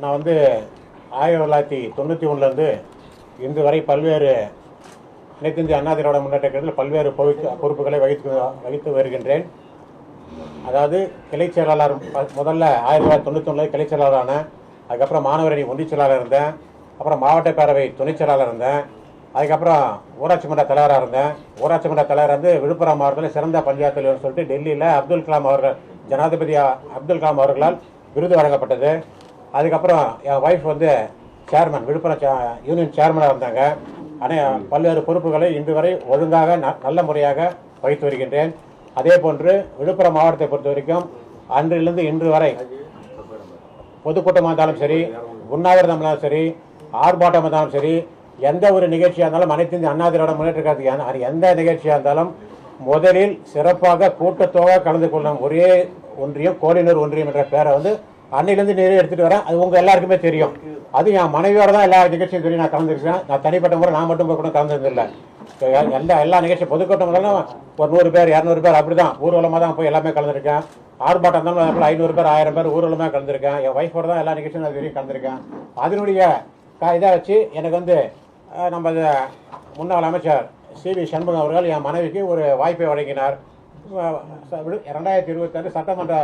நான் வந்து 1991 இன்று வரை பல்வேறு அனைத்து இந்திய அண்ணா திராவிட முன்னேற்ற கழகத்தில் பல்வேறு பொறுப்புகளை வகித்து வருகின்றேன். அதாவது கிளை செயலாளர் முதல்ல 1991 கிளை செயலாளரான, அதுக்கப்புறம் மாணவரணி ஒன்றிய செயலாளர் இருந்தேன், அப்புறம் மாவட்ட பேரவை துணை செயலாளர் இருந்தேன், அதுக்கப்புறம் ஊராட்சி மன்ற தலைவராக இருந்தேன். ஊராட்சி மன்ற தலைவர் வந்து விழுப்புரம் மாவட்டத்தில் சிறந்த பஞ்சாயத்து தலைவர் சொல்லிட்டு டெல்லியில் ஜனாதிபதி அப்துல் கலாம் அவர்களால் விருது வழங்கப்பட்டது. அதுக்கப்புறம் என் ஒய்ஃப் வந்து சேர்மன், விழுப்புரம் யூனியன் சேர்மனாக இருந்தாங்க. ஆனால் பல்வேறு பொறுப்புகளை இன்று வரை ஒழுங்காக நல்ல முறையாக வகித்து வருகின்றேன். அதே போன்று விழுப்புரம் மாவட்டத்தை பொறுத்த வரைக்கும் அன்றிலிருந்து இன்று வரை பொதுக்கூட்டமாக இருந்தாலும் சரி, உண்ணாவிரதம் இருந்தாலும் சரி, ஆர்ப்பாட்டம் இருந்தாலும் சரி, எந்த ஒரு நிகழ்ச்சியாக இருந்தாலும் அனைத்து இந்திய அண்ணா திராவிட முன்னேற்ற கழகத்துக்கு எந்த நிகழ்ச்சியாக இருந்தாலும் முதலில் சிறப்பாக கூட்டத்தொகை கலந்து கொள்ளும் ஒரே ஒன்றியம் கோலினூர் ஒன்றியம் என்ற பேரை வந்து அன்னையிலேருந்து நிறைய எடுத்துகிட்டு வரேன். அது உங்கள் எல்லாருக்குமே தெரியும். அது என் மனைவியோட தான் எல்லா நிகழ்ச்சியும் சொல்லி நான் கலந்துருக்கேன். நான் தனிப்பட்ட முறை நான் மட்டும் கூட கலந்ததில்லை. எல்லா நிகழ்ச்சியும் பொதுக்கூட்டம் இருந்தாலும் ஒரு 100 பேர் 200 பேர் அப்படி தான் ஊர்வலமாக தான் போய் எல்லாமே கலந்துருக்கேன். ஆர்ப்பாட்டம் இருந்தாலும் 500 பேர் 1000 பேர் ஊர்வலமாக கலந்துருக்கேன். என் ஒய்ஃபோட தான் எல்லா நிகழ்ச்சியும் நான் வெளியே கலந்துருக்கேன். அதனுடைய இதை வச்சு எனக்கு வந்து நம்ம முன்னாள் அமைச்சர் சி.வி. சண்முகம் அவர்கள் என் மனைவிக்கு ஒரு வாய்ப்பை வழங்கினார். 2026 சட்டமன்ற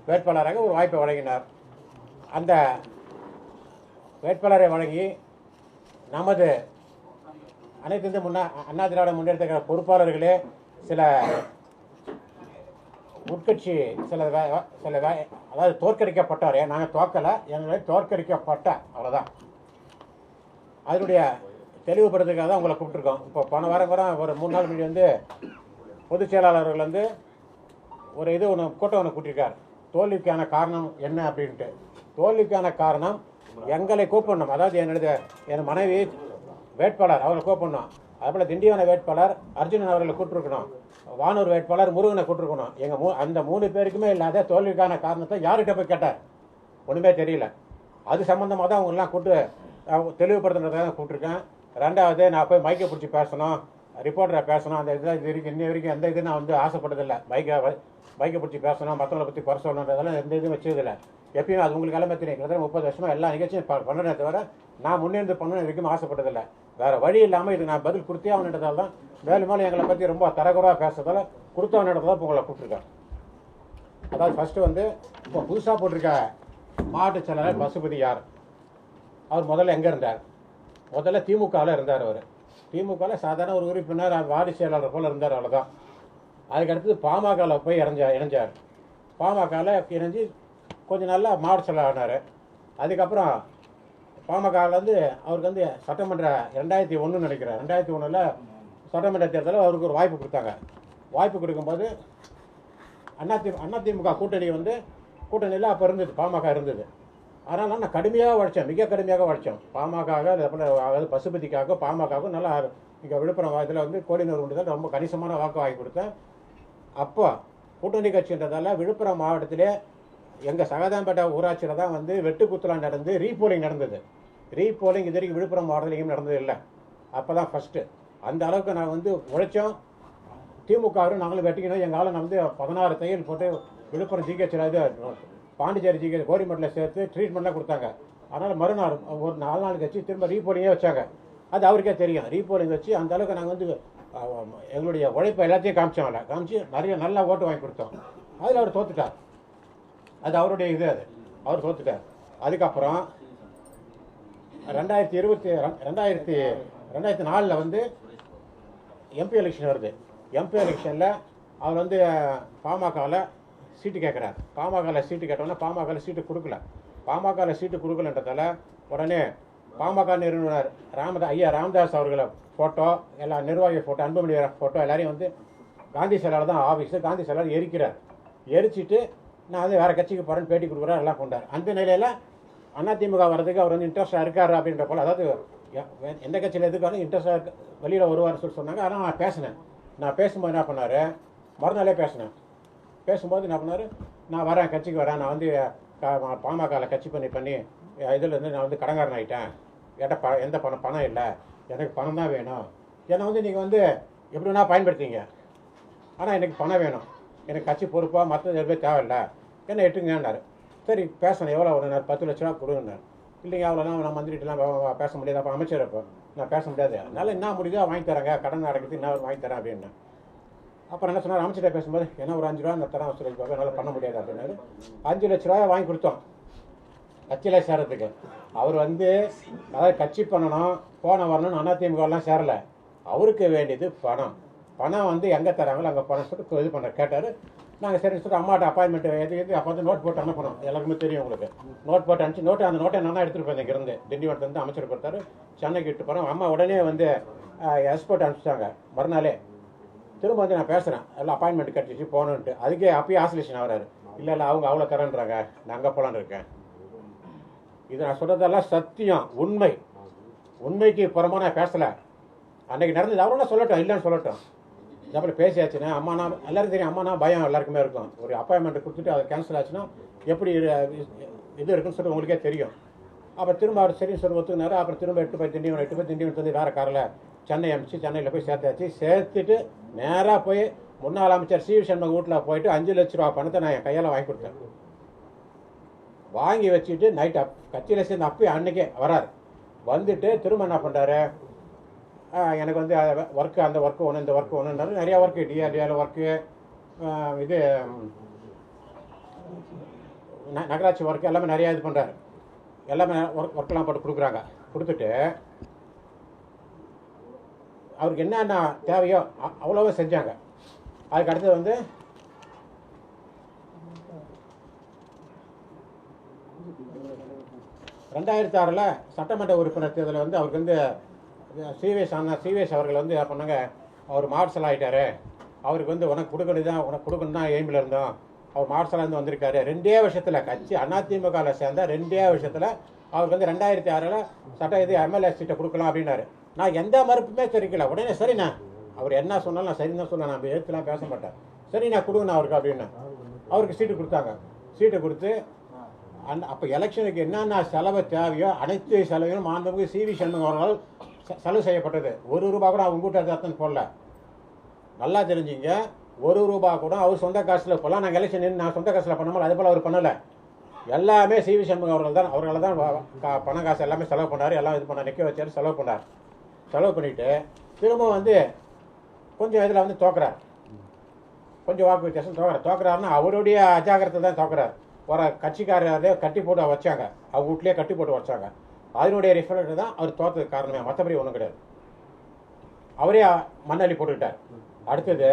வேட்பாளராக ஒரு வாய்ப்பை வழங்கினார். அந்த வேட்பாளரை வழங்கி நமது அனைத்து இந்திய அண்ணா திராவிட முன்னேற்ற கழக பொறுப்பாளர்களே சில உட்கட்சி அதாவது தோற்கடிக்கப்பட்டார். நாங்கள் தோக்கலை, எங்களை தோற்கடிக்கப்பட்ட, அவ்வளோதான். அதனுடைய தெளிவுபடுறதுக்காக தான் உங்களை கூப்பிட்டுருக்கோம். இப்போ போன வாரம் ஒரு 3 நாள் முன்னாடி வந்து பொதுச் செயலாளர்கள் வந்து ஒரு கூட்டம் ஒன்று கூட்டியிருக்கார். தோல்விக்கான காரணம் என்ன அப்படின்ட்டு. தோல்விக்கான காரணம் எங்களை கூப்பிடணும். அதாவது என் மனைவி வேட்பாளர் அவரை கூப்பிடணும். அதுபோல் திண்டிவன வேட்பாளர் அர்ஜுனன் அவர்களை கூப்பிட்டுருக்கணும். வானூர் வேட்பாளர் முருகனை கூப்பிட்டுருக்கணும். அந்த 3 பேருக்குமே இல்லாத தோல்விக்கான காரணத்தை யார்கிட்ட போய் கேட்டார்? ஒன்றுமே தெரியல. அது சம்மந்தமாக தான் அவங்களெலாம் கூப்பிட்டு தெளிவுபடுத்துறதுக்காக கூப்பிட்டுருக்கேன். ரெண்டாவது, நான் போய் மைக்கை பிடிச்சி பேசணும், ரிப்போர்ட்டரை பேசணும். அந்த இதெல்லாம் இது வரைக்கும் இன்ன வரைக்கும் எந்த இது நான் வந்து ஆசைப்பட்டதில்லை. மைக்கை பிடிச்சி பேசணும், மற்றவங்களை பற்றி குறை சொல்லணுன்றதெல்லாம் எந்த இதுவும் வச்சதில்லை. எப்பயும் அது உங்களுக்கு எல்லாமே தெரியும். 30 வருஷமாக எல்லா நிகழ்ச்சியும் பண்ணுறதை தவிர நான் முன்னேந்து பண்ணணும் இதுக்கும் ஆசைப்பட்டதில்லை. வேறு வழி இல்லாமல் இது நான் பதில் கொடுத்தே அவனிடத்தால் தான் மேலும் மேலும் எங்களை பற்றி ரொம்ப தரகுறவாக பேசுறதால கொடுத்தவனிடத்தில் தான் இப்போ உங்களை கூப்பிட்டுருக்கேன். அதாவது ஃபஸ்ட்டு வந்து இப்போ புதுசாக போட்டிருக்க மாவட்ட செயலாளர் பசுபதி யார்? அவர் முதல்ல எங்கே இருந்தார்? முதல்ல திமுகவில் இருந்தார். அவர் திமுகவில் சாதாரண ஒரு உறுப்பினர், வார்டு செயலாளர் போல் இருந்தார், அவ்வளோதான். அதுக்கடுத்தது பாமகவில் போய் இணைஞ்சார். பாமகவில் இணைஞ்சு கொஞ்சம் நல்லா மாவட்ட செயலாளர் ஆனார். அதுக்கப்புறம் பாமகவிலேருந்து அவருக்கு வந்து சட்டமன்ற 2001 நினைக்கிறேன், 2001 சட்டமன்ற தேர்தலில் அவருக்கு ஒரு வாய்ப்பு கொடுத்தாங்க. வாய்ப்பு கொடுக்கும்போது அதிமுக கூட்டணியில் அப்போ இருந்தது, பாமக இருந்தது. அதனால் நான் கடுமையாக உழைச்சேன், மிக கடுமையாக உழைச்சோம். பாமகவாக அதாவது பசுபதிக்காக பாமகவும் நல்லா இங்கே விழுப்புரம் இதில் வந்து கோடினூர் ஒன்றியத்தில் ரொம்ப கணிசமான வாக்கு வாங்கி கொடுத்தேன். அப்போ கூட்டணி கட்சின்றதால விழுப்புரம் மாவட்டத்திலே எங்கள் சகதாம்பேட்டை ஊராட்சியில் தான் வந்து வெட்டுக்குத்தலாம் நடந்து ரீபோலிங் நடந்தது. ரீபோலிங் இது வரைக்கும் விழுப்புரம் மாவட்டத்தில் எங்கேயும் நடந்தது இல்லை. அப்போ தான் ஃபஸ்ட்டு. அந்த அளவுக்கு நான் வந்து உழைச்சோம். திமுகவும் நாங்களும் வெட்டிக்கணும். எங்களால் நான் வந்து 16 தையல் போட்டு விழுப்புரம் ஜிஹெச்சில் இது பாண்டிச்சேரி ஜிஹெச் கோரிமட்டில் சேர்த்து ட்ரீட்மெண்ட்லாம் கொடுத்தாங்க. அதனால் மறுநாள் ஒரு 4 நாள் கழிச்சு திரும்ப ரீபோலிங்கே வச்சாங்க. அது அவருக்கே தெரியும். ரீபோலிங் வச்சு அந்த அளவுக்கு நாங்கள் வந்து எங்களுடைய உழைப்பை எல்லாத்தையும் காமிச்சு நிறைய நல்லா ஓட்டு வாங்கி கொடுத்தோம். அதில் அவர் தோத்துட்டார். அது அவருடைய இது. அவர் தோத்துட்டார். அதுக்கப்புறம் 2004 வந்து எம்பி எலெக்ஷன் வருது. எம்பி எலெக்ஷனில் அவர் வந்து பாமகவில் சீட்டு கேட்குறாரு. பாமகவில் சீட்டு கேட்டோன்னா பாமகவில் சீட்டு கொடுக்கல. பாமகவில் சீட்டு கொடுக்கலன்றதால உடனே பாமக நிறுவனர் ராமதாஸ் அவர்களை ஃபோட்டோ, எல்லா நிர்வாகி ஃபோட்டோ, அன்புமணி ஃபோட்டோ எல்லாரையும் வந்து காந்தி சிலையில் தான் ஆஃபீஸு, காந்தி சிலையில் எரிக்கிறார். எரிச்சிட்டு நான் வந்து வேறு கட்சிக்கு போகிறேன்னு பேட்டி கொடுக்குறேன், எல்லாம் கொண்டார். அந்த நிலையில் அதிமுக வர்றதுக்கு அவர் வந்து இன்ட்ரெஸ்டாக இருக்கார் அப்படின்ற போல், அதாவது எந்த கட்சியில் எதுக்காலும் இன்ட்ரெஸ்டாக இருக்கு, வெளியில் வருவார் சொன்னாங்க. ஆனால் நான் பேசினேன். நான் பேசும்போது என்ன பண்ணார், மறுநாளே பேசும்போது என்ன பண்ணார், நான் வரேன், கட்சிக்கு வரேன், நான் வந்து பாமகவில் கட்சி பண்ணி இதில் நான் வந்து கடங்காரன் ஆகிட்டேன், எந்த பணம் இல்லை, எனக்கு பணம் தான் வேணும், என்னை வந்து நீங்கள் வந்து எப்படி வேணால் பயன்படுத்திங்க, ஆனால் எனக்கு பணம் வேணும், எனக்கு கட்சி பொறுப்பாக மற்ற எதுவுமே தேவையில்லை, என்ன எட்டுங்கன்னாரு. சரி பேசணும், எவ்வளோ ஒரு 10 லட்ச ரூபா கொடுங்கன்னார். இல்லைங்க அவ்வளோலாம் நான் மந்திரிட்டெலாம் பேச முடியாது, அப்போ அமைச்சர் அப்போ நான் பேச முடியாது, அதனால் என்ன முடியுதோ வாங்கி தரேங்க, கடன் அடைக்கிறது என்ன வாங்கி தரேன் அப்படின்னு. அப்புறம் என்ன சொன்னார், அமைச்சர்கிட்ட பேசும்போது ஏன்னா ஒரு 5 ரூபா நான் தரேன் அவசரம் என்னால் பண்ண முடியாது அப்படின்னாரு. 5 லட்ச ரூபாய் வாங்கி கொடுத்தோம் கட்சியில் சேரத்துக்கு. அவர் வந்து அதாவது கட்சி பண்ணணும் போன வரணும்னு அதிமுகலாம் சேரலை, அவருக்கு வேண்டியது பணம். பணம் வந்து எங்கே தராங்களோ அங்கே பணம் சொல்லிட்டு இது பண்ணுற கேட்டார். நாங்கள் சரி சொல்லிட்டு அம்மாட்ட அப்பாயின்மெண்ட் எது அப்போ வந்து நோட் போட்டு அனுப்பணும், எல்லாருக்குமே தெரியும் உங்களுக்கு. நோட் போட்டு அனுப்பிச்சு அந்த நோட்டை நான் எடுத்துகிட்டு போயிருந்தேன் இருந்து திண்டிவனத்துலேருந்து அமைச்சர் கொடுத்தாரு, சென்னைக்கு இட்டு போகிறோம். அம்மா உடனே வந்து எக்ஸ்போர்ட் அனுப்பிச்சிட்டாங்க. மறுநாளே திரும்ப வந்து நான் பேசுகிறேன் எல்லாம் அப்பாயின்மெண்ட் கிடச்சிச்சு போகணுன்ட்டு. அதுக்கே அப்பயே ஆசோலேஷன் ஆகிறாரு, இல்லை அவங்க அவ்வளோ தரேன்றாங்க, நான் அங்கே போகலான்னு இருக்கேன். இது நான் சொல்கிறதெல்லாம் சத்தியம், உண்மை. உண்மைக்கு புறமா நான் பேசலை. அன்றைக்கி நடந்தது அவரெல்லாம் சொல்லட்டும், இல்லைன்னு சொல்லட்டும். அப்புறம் பேசியாச்சுன்னா அம்மானா எல்லாரும் தெரியும், அம்மானா பயம் எல்லாருக்குமே இருக்கும். ஒரு அப்பாயின்மெண்ட் கொடுத்துட்டு அதை கேன்சல் ஆச்சுன்னா எப்படி இது இருக்குன்னு சொல்லி உங்களுக்கே தெரியும். அப்புறம் திரும்ப அவர் சரின்னு சொல்லி ஒத்துக்கினாரு. அப்புறம் திரும்ப எட்டு போய் திண்டிவனம் வந்து வேறு காரில் சென்னை அனுப்பிச்சு சென்னையில் போய் சேர்த்துட்டு நேராக போய் முன்னாள் அமைச்சர் சி வி சண்முகம் வீட்டில் போயிட்டு 5 லட்ச ரூபா பணத்தை நான் என் கையால் வாங்கி கொடுத்தேன். வாங்கி வச்சுட்டு நைட் கட்சியில் சேர்ந்து அப்பயே அன்னைக்கே வரார். வந்துட்டு திரும்ப என்ன பண்ணுறாரு, எனக்கு வந்து ஒர்க்கு அந்த ஒர்க்கு ஒன்று இந்த ஒர்க்கு ஒன்றுனாலும் நிறையா ஒர்க்கு டிஆர்டிஆர் ஒர்க்கு, இது நகராட்சி ஒர்க்கு எல்லாமே நிறையா இது பண்ணுறாரு. எல்லாமே ஒர்க்கெல்லாம் போட்டு கொடுக்குறாங்க. கொடுத்துட்டு அவருக்கு என்னென்ன தேவையோ அவ்வளோவா செஞ்சாங்க. அதுக்கு அடுத்தது வந்து ரெண்டாயிரத்தி 6 சட்டமன்ற உறுப்பினர் தேர்தலில் வந்து அவருக்கு வந்து சிவேஷ் அவர்கள் வந்து என்ன பண்ணாங்க, அவர் மார்ஷல் ஆகிட்டாரு, அவருக்கு வந்து உனக்கு கொடுக்கணும் தான் எய்மில் இருந்தோம், அவர் மார்ஷலாக இருந்து வந்திருக்காரு. 2 வருஷத்தில் கட்சி அதிமுகவில் சேர்ந்த 2 வருஷத்தில் அவருக்கு வந்து 2006 சட்ட இது எம்எல்ஏ சீட்டை கொடுக்கலாம் அப்படின்னாரு. நான் எந்த மறுப்புமே தெரிவிக்கல. உடனே சரிண்ணா அவர் என்ன சொன்னாலும் நான் சரின்னு தான் சொன்னேன், நான் எடுத்துலாம் பேச மாட்டேன். சரி நான் கொடுங்கண்ணா அவருக்கு அப்படின்னு அவருக்கு சீட்டு கொடுத்தாங்க. சீட்டு கொடுத்து அப்போ எலெக்ஷனுக்கு என்னென்ன செலவு தேவையோ அனைத்து செலவையும் மாண்புமிகு சி வி சண்முகம் அவர்கள் செலவு செய்யப்பட்டது. 1 ரூபா கூட அவங்க கூட்ட அர்த்தம் போடல. நல்லா தெரிஞ்சுங்க, 1 ரூபா கூட அவர் சொந்த காசில் போகலாம். நாங்கள் எலெக்ஷன் நான் சொந்த காசில் பண்ணாமல் அதே போல் அவர் பண்ணலை. எல்லாமே சி வி சண்முகம் அவர்கள் தான் பண காசு எல்லாமே செலவு பண்ணார். எல்லாம் இது பண்ண நிற்க வச்சார், செலவு பண்ணார். செலவு பண்ணிவிட்டு திரும்ப வந்து கொஞ்சம் இதில் வந்து தோக்குறார், கொஞ்சம் வாக்கு வித்தியாசம் தோக்குறாருன்னா அவருடைய அஜாகிரத்தை தான் தோக்குறார். ஒரு கட்சிக்காரரே கட்டி போட்டு வச்சாங்க, அவங்க வீட்லேயே கட்டி போட்டு வச்சாங்க. அதனுடைய ரிஃப்ளெக்ட் தான் அவர் தோற்றதுக்கு காரணமே, மற்றபடி ஒன்றும் கிடையாது. அவரே மண்ணள்ளி போட்டுக்கிட்டார். அடுத்தது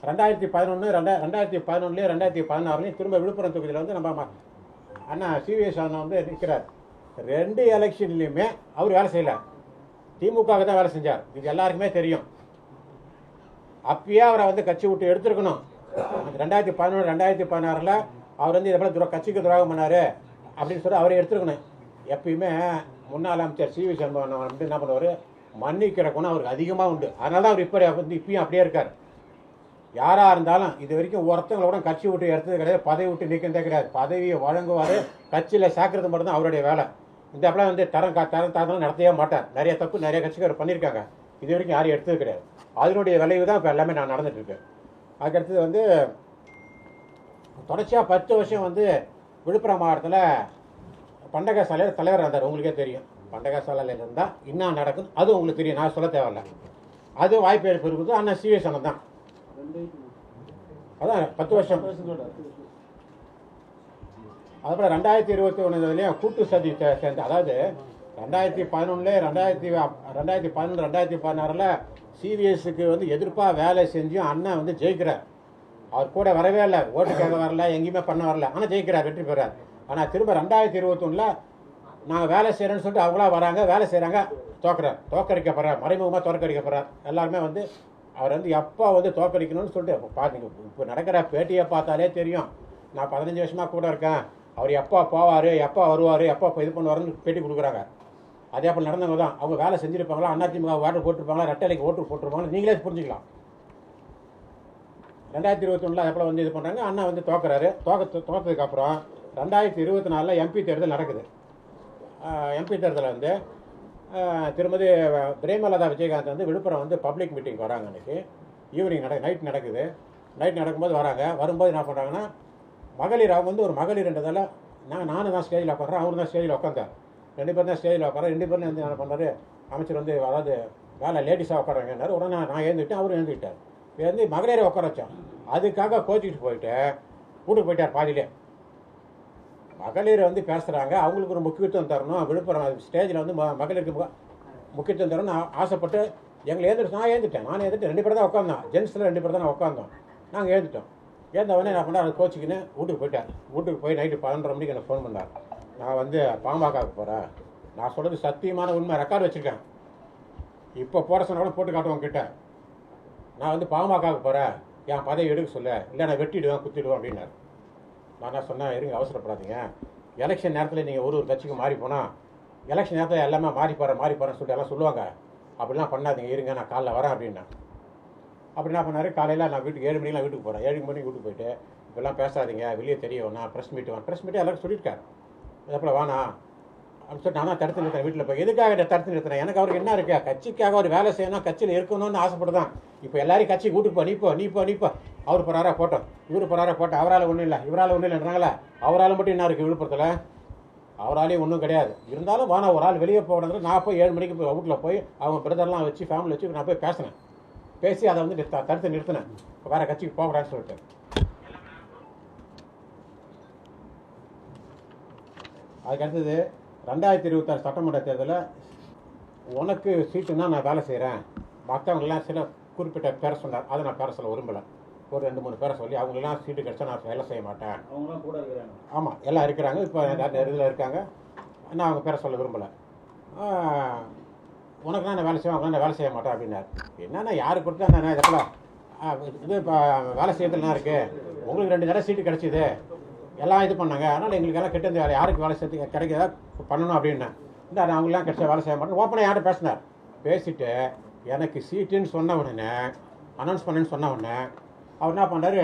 2011 2016 திரும்ப விழுப்புரம் தொகுதியில் வந்து நம்ம அண்ணா சிவிஎஸ் அண்ணா வந்து நிற்கிறார். 2 எலெக்ஷன்லையுமே அவர் வேலை செய்யலை, திமுக தான் வேலை செஞ்சார். இது எல்லாருக்குமே தெரியும். அப்பயே அவரை வந்து கட்சி விட்டு எடுத்துருக்கணும். 2011 2016 அவர் வந்து இதை போல கட்சிக்கு துரோகம் பண்ணார் அப்படின்னு சொல்லி அவரை எடுத்துருக்கணும். எப்பயுமே முன்னாள் அமைச்சர் சி வி சண்முகம் வந்து என்ன பண்ணுவார், மன்னிக்கிற குணம் அவருக்கு அதிகமாக உண்டு. அதனால தான் அவர் இப்பயும் அப்படியே இருக்கார். யாராக இருந்தாலும் இது வரைக்கும் ஒருத்தவங்களை கூட கட்சி விட்டு எடுத்தது கிடையாது, பதவி விட்டு நீக்கிறதே கிடையாது. பதவியை வழங்குவார், கட்சியில் சேர்க்கறது மட்டும் தான் அவருடைய வேலை. இந்த அப்பெல்லாம் வந்து தரம் தாழ்ந்தாலும் நடத்தவே மாட்டார். நிறைய தப்பு நிறைய கட்சிக்காரர் பண்ணியிருக்காங்க, இது வரைக்கும் யாரையும் எடுத்தது கிடையாது. அதனுடைய விளைவு தான் இப்போ எல்லாமே நான் நடந்துட்டு இருக்கு. அதுக்கடுத்தது வந்து தொடர்ச்சியாக 10 வருஷம் வந்து விழுப்புரம் மாவட்டத்தில் பண்டக சாலையில் தலைவர் இருந்தார். உங்களுக்கே தெரியும், பண்டக சாலையில் இருந்தால் என்ன நடக்குது அது உங்களுக்கு தெரியும், நான் சொல்ல தேவையில்லை. அது வாய்ப்பு இருக்குது. ஆனால் சிவிஎஸ் அண்ணன் தான் அதான் 10 வருஷம். அதுபோல் 2021 கூட்டு சதி சேர்ந்து, அதாவது 2011 2016 சிவிஎஸ்க்கு வந்து எதிர்ப்பாக வேலை செஞ்சும் அண்ணன் வந்து ஜெயிக்கிறார். அவர் கூட வரவே இல்லை, ஓட்டு கேட்க வரல, எங்கேயுமே பண்ண வரல, ஆனால் ஜெயிக்கிறார், வெற்றி பெறார். ஆனால் திரும்ப 2021 நாங்கள் வேலை செய்கிறேன்னு சொல்லிட்டு அவங்களா வராங்க, வேலை செய்கிறாங்க, தோக்கடிக்கப்படுறார், மறைமுகமாக தோற்கடிக்கப்படுறார். எல்லாருமே வந்து அவர் வந்து எப்போ வந்து தோற்கடிக்கணும்னு சொல்லிட்டு பார்த்தீங்க. இப்போ நடக்கிற பேட்டியை பார்த்தாலே தெரியும். நான் 15 வருஷமாக கூட இருக்கேன், அவர் எப்போ போவார், எப்போ வருவார், எப்போ இது பண்ணுவாருன்னு பேட்டி கொடுக்குறாங்க. அதே போல் நடந்தவங்க தான். அவங்க வேலை செஞ்சுருப்பாங்களா, அதிமுக ஓட்டு போட்டிருப்பாங்களா, ரெட்டலைக்கு ஓட்டு போட்டிருப்பாங்களா, நீங்களே புரிஞ்சுக்கலாம். 2021 அதே போல் வந்து இது பண்ணுறாங்க. அண்ணா வந்து தோக்குறாரு. தோற்றதுக்கப்புறம் 2024 எம்பி தேர்தல் நடக்குது. எம்பி தேர்தலில் வந்து திருமதி பிரேமலதா விஜயகாந்த் வந்து விழுப்புரம் வந்து பப்ளிக் மீட்டிங் வராங்க. அன்றைக்கி ஈவினிங் நைட் நடக்குது. நைட் நடக்கும்போது வராங்க. வரும்போது என்ன பண்ணுறாங்கன்னா, மகளிர் அவங்க வந்து ஒரு மகளிர்ன்றதால நானும் தான் ஸ்டேஜில் உட்காடுறேன், அவரு தான் ஸ்டேஜில் உட்காந்தார். 2 பேரும் தான் ஸ்டேஜில் உட்கார. 2 பேரும் வந்து என்ன பண்ணார், அமைச்சர் வந்து அதாவது வேலை லேடிஸாக உட்காராங்கன்னாரு. உடனே நான் எழுந்துக்கிட்டேன், அவரும் எழுந்துக்கிட்டார். வந்து மகளிரை உட்கார வச்சோம். அதுக்காக கோச்சிக்கிட்டு போயிட்டு வீட்டுக்கு போயிட்டார் பாதியிலே. மகளிரை வந்து பேசுகிறாங்க, அவங்களுக்கு ஒரு முக்கியத்துவம் தரணும், விழுப்புரம் ஸ்டேஜில் வந்து மகளிருக்கு முக்கியத்துவம் தரணும்னு ஆசைப்பட்டு எங்களை எழுந்துட்டு நான் எழுந்துட்டேன். 2 பேர் தான் உட்காந்தோம், ஜென்ஸில் 2 பேர் தான் உட்காந்தோம். நாங்கள் எழுந்துட்டோம். எழுந்தவொடனே நான் பண்ணார், அது கோச்சிக்கின்னு வீட்டுக்கு போயிட்டார். வீட்டுக்கு போய் நைட்டு 11:30 மணிக்கு எனக்கு ஃபோன் பண்ணார். நான் வந்து பாமகவுக்கு போகிறேன், நான் சொல்கிறது சத்தியமான உண்மை, ரெக்கார்டு வச்சுருக்கேன், இப்போ போட சொன்னாலும் போட்டு காட்டுவோம் கிட்ட. நான் வந்து பாமகவுக்கு போகிறேன், என் பதவி எடுக்க சொல்ல, இல்லை நான் வெட்டிடுவேன் குத்திடுவேன் அப்படின்னாரு. நான் என்ன சொன்னேன், இருங்க அவசரப்படாதீங்க, எலெக்ஷன் நேரத்தில் நீங்கள் ஒரு கட்சிக்கு மாறி போனால் எலெக்ஷன் நேரத்தில் எல்லாமே மாறி போகிறேன்னு சொல்லிட்டு எல்லாம் சொல்லுவாங்க, அப்படிலாம் பண்ணாதீங்க, இருங்க நான் காலைல வரேன் அப்படின்னா. அப்படி என்ன பண்ணார், காலையில் நான் வீட்டுக்கு 7 மணிக்கெலாம் வீட்டுக்கு போகிறேன். 7 மணிக்கு வீட்டுக்கு போயிட்டு இப்போல்லாம் பேசாதீங்க, வெளியே தெரியும், நான் ப்ரெஸ் மீட்டு எல்லாரும் சொல்லியிருக்காரு. அதுபோல் வேணா அப்படின்னு சொல்லிட்டு நான் தான் தடுத்து நிறுத்தேன் வீட்டில் போய். எதுக்காக தடுத்து நிறுத்தினேன், எனக்கு அவருக்கு என்ன இருக்குது, கட்சிக்காக ஒரு வேலை செய்யணும், கட்சியில் இருக்கணும்னு ஆசைப்படுதான். இப்போ எல்லாரையும் கட்சி கூட்டுப்போ நீப்போ அவர் போகிறாரா போட்டோம், இவர் போகிறாரா போட்டோம், அவரால் ஒன்றும் இல்லை இவரால் ஒன்றும் இல்லைன்றாங்களே, அவரால் மட்டும் என்ன இருக்குது விழுப்புரத்தில், அவராலையும் ஒன்றும் கிடையாது. இருந்தாலும் வேணா ஒரு ஆள் வெளியே போகிறது. நான் போய் 7 மணிக்கு போய் வீட்டில் போய் அவங்க பிரதர்லாம் வச்சு ஃபேமிலி வச்சு நான் போய் பேசி அதை வந்து தடுத்து நிறுத்தினேன், வேறு கட்சிக்கு போகக்கூடாதுன்னு சொல்லிட்டு. அதுக்கடுத்தது 2026 சட்டமன்ற தேர்தலில் உனக்கு சீட்டுன்னா நான் வேலை செய்கிறேன், மற்றவங்களாம் சில குறிப்பிட்ட பேரை சொன்னார், அதை நான் பேரை சொல்ல விரும்பலை. ஒரு 2-3 பேரை சொல்லி அவங்களெல்லாம் சீட்டு கிடச்சா நான் வேலை செய்ய மாட்டேன். அவங்களாம் கூட இருக்கிறாங்க. ஆமாம், எல்லாம் இருக்கிறாங்க, இப்போ இதில் இருக்காங்க, நான் அவங்க பேரை சொல்ல விரும்பலை. உனக்கு நான் வேலை செய்வேன், அவங்க நான் வேலை செய்ய மாட்டேன் அப்படின்னாரு. என்னன்னா யாருக்கு கொடுத்தா நான் இதெல்லாம் இது இப்போ வேலை செய்யறதுலாம் இருக்குது, உங்களுக்கு 2 தடவை சீட்டு கிடச்சிது, எல்லாம் இது பண்ணாங்க, அதனால் எங்களுக்கு எல்லாம் கிட்ட வேலை யாருக்கு வேலை செய்ய கிடைக்கிறதா பண்ணணும் அப்படின்னா. இல்லை நான் அவங்களாம் கிடச்சா வேலை செய்ய மாட்டேன் ஓப்பனாக யார்கிட்ட பேசினார். பேசிட்டு எனக்கு சீட்டுன்னு சொன்ன உடனே, அனௌன்ஸ் பண்ணேன்னு சொன்ன உடனே அவர் என்ன பண்ணார்,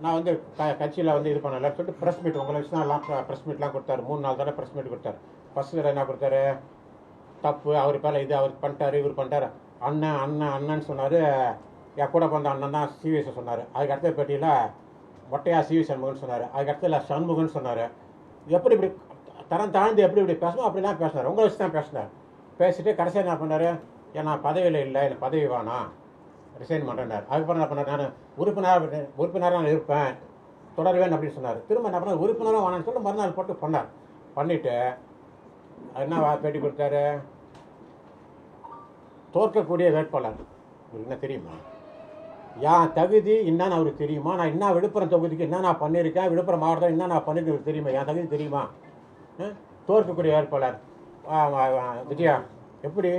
நான் வந்து கட்சியில் வந்து இது பண்ணலன்னு சொல்லிட்டு ப்ரெஸ் மீட் உங்களை வச்சு தான் எல்லாம் ப்ரெஸ் மீட்லாம் கொடுத்தாரு. 3-4 தடவை ப்ரெஸ் மீட் கொடுத்தாரு. ஃபஸ்ட்டு என்ன கொடுத்தாரு, தப்பு அவர் பேரில் இது அவர் பண்ணிட்டாரு இவர் பண்ணிட்டார், அண்ணன்னு சொன்னார். என் கூட பிறந்த அண்ணன் தான் சிவிஎஸ் சொன்னார். அதுக்கு அடுத்த பேட்டியில் மொட்டையா சிவி சண்முகன் சொன்னார். அதுக்கு அடுத்த சண்முகன் சொன்னார். எப்படி இப்படி தரம் தாழ்ந்து எப்படி இப்படி பேசணும் அப்படிலாம் பேசினார். உங்களை வச்சு தான் பேசினார். பேசிட்டு கடைசியாக என்ன பண்ணார், நான் பதவியில் இல்லை, எனக்கு பதவி வேணாம், ரிசைன் பண்ணுறேன்னார். அதுக்கப்புறம் என்ன பண்ணார், நான் உறுப்பினராக நான் இருப்பேன், தொடருவேன் அப்படின்னு சொன்னார். திரும்ப என்ன பண்ணார், உறுப்பினராக வேணான்னு சொல்லிட்டு மறுநாள் போட்டு பண்ணார். பண்ணிவிட்டு என்ன பேட்டி கொடுத்தாரு, தோற்கக்கூடிய வேட்பாளர் உங்களுக்கு என்ன தெரியுமா, என் தகுதி என்னன்னு அவருக்கு தெரியுமா, நான் என்ன விழுப்புரம் தொகுதிக்கு என்ன நான் பண்ணியிருக்கேன், விழுப்புரம் மாவட்டத்தில் என்ன நான் பண்ணியிருக்கேன் தெரியுமா, என் தகுதி தெரியுமா. தோற்கக்கூடிய வேட்பாளர் விஜயா. எப்படி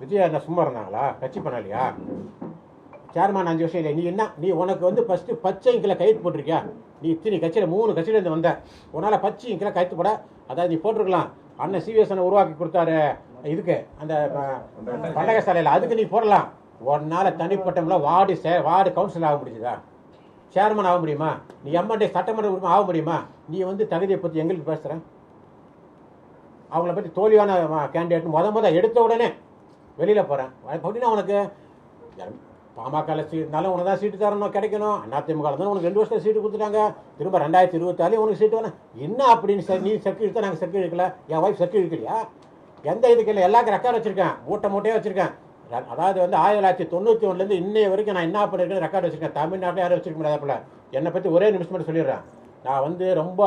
விஜயா என்ன சும்மா இருந்தாங்களா, கட்சி பண்ணலையா, சேர்மான் 5 வருஷம் இல்லை, நீ உனக்கு வந்து ஃபஸ்ட்டு பச்சை இங்கில் கைத்து போட்டிருக்கியா, நீ இத்தனை கட்சியில் 3 கட்சியிலேருந்து வந்த, உன்னால் பச்சை இங்கில் கைத்து போட, அதாவது நீ போட்டிருக்கலாம், அண்ணன் சிவிஎஸ் உருவாக்கி கொடுத்தாரு இதுக்கு அந்த பண்டக சாலையில், அதுக்கு நீ போடலாம். உன்னால் தனிப்பட்டவங்கள வார்டு கவுன்சிலர் ஆக முடியுதா, சேர்மன் ஆக முடியுமா, நீ எம்எல்ஏ சட்டமன்ற உறுப்பினர் ஆக முடியுமா, நீ வந்து தகுதியை பற்றி எங்களுக்கு பேசுகிற, அவங்கள பற்றி தோல்வியான கேண்டிடேட் முத எடுத்த உடனே வெளியில் போகிறேன் அப்படின்னா உனக்கு பாமக சீட்னாலும் உனக்கு தான் சீட்டு தரணும் கிடைக்கணும், அதிமுக தான் உனக்கு 2 வருஷம் சீட்டு கொடுத்துட்டாங்க, திரும்ப 2024 உனக்கு சீட்டு வேணும் என்ன அப்படின்னு நீ செக்கு இழுத்தா நாங்கள் செக்கு இழுக்கல, என் ஒய்ஃப் செக்கு இழுக்கலையா, எந்த இதுக்கு இல்லை, எல்லாருக்கும் ரெக்கார்டு வச்சுருக்கேன், மூட்டையாக வச்சுருக்கேன். அதாவது வந்து 1991 இன்னைய வரைக்கும் நான் என்ன பண்ணியிருக்கேன் ரெக்கார்டு வச்சுருக்கேன். தமிழ்நாட்டில் யாரும் வச்சுருக்க முடியாத போல. என்னை பற்றி ஒரே நிமிஷம் மட்டும் சொல்லிடுறேன். நான் வந்து ரொம்ப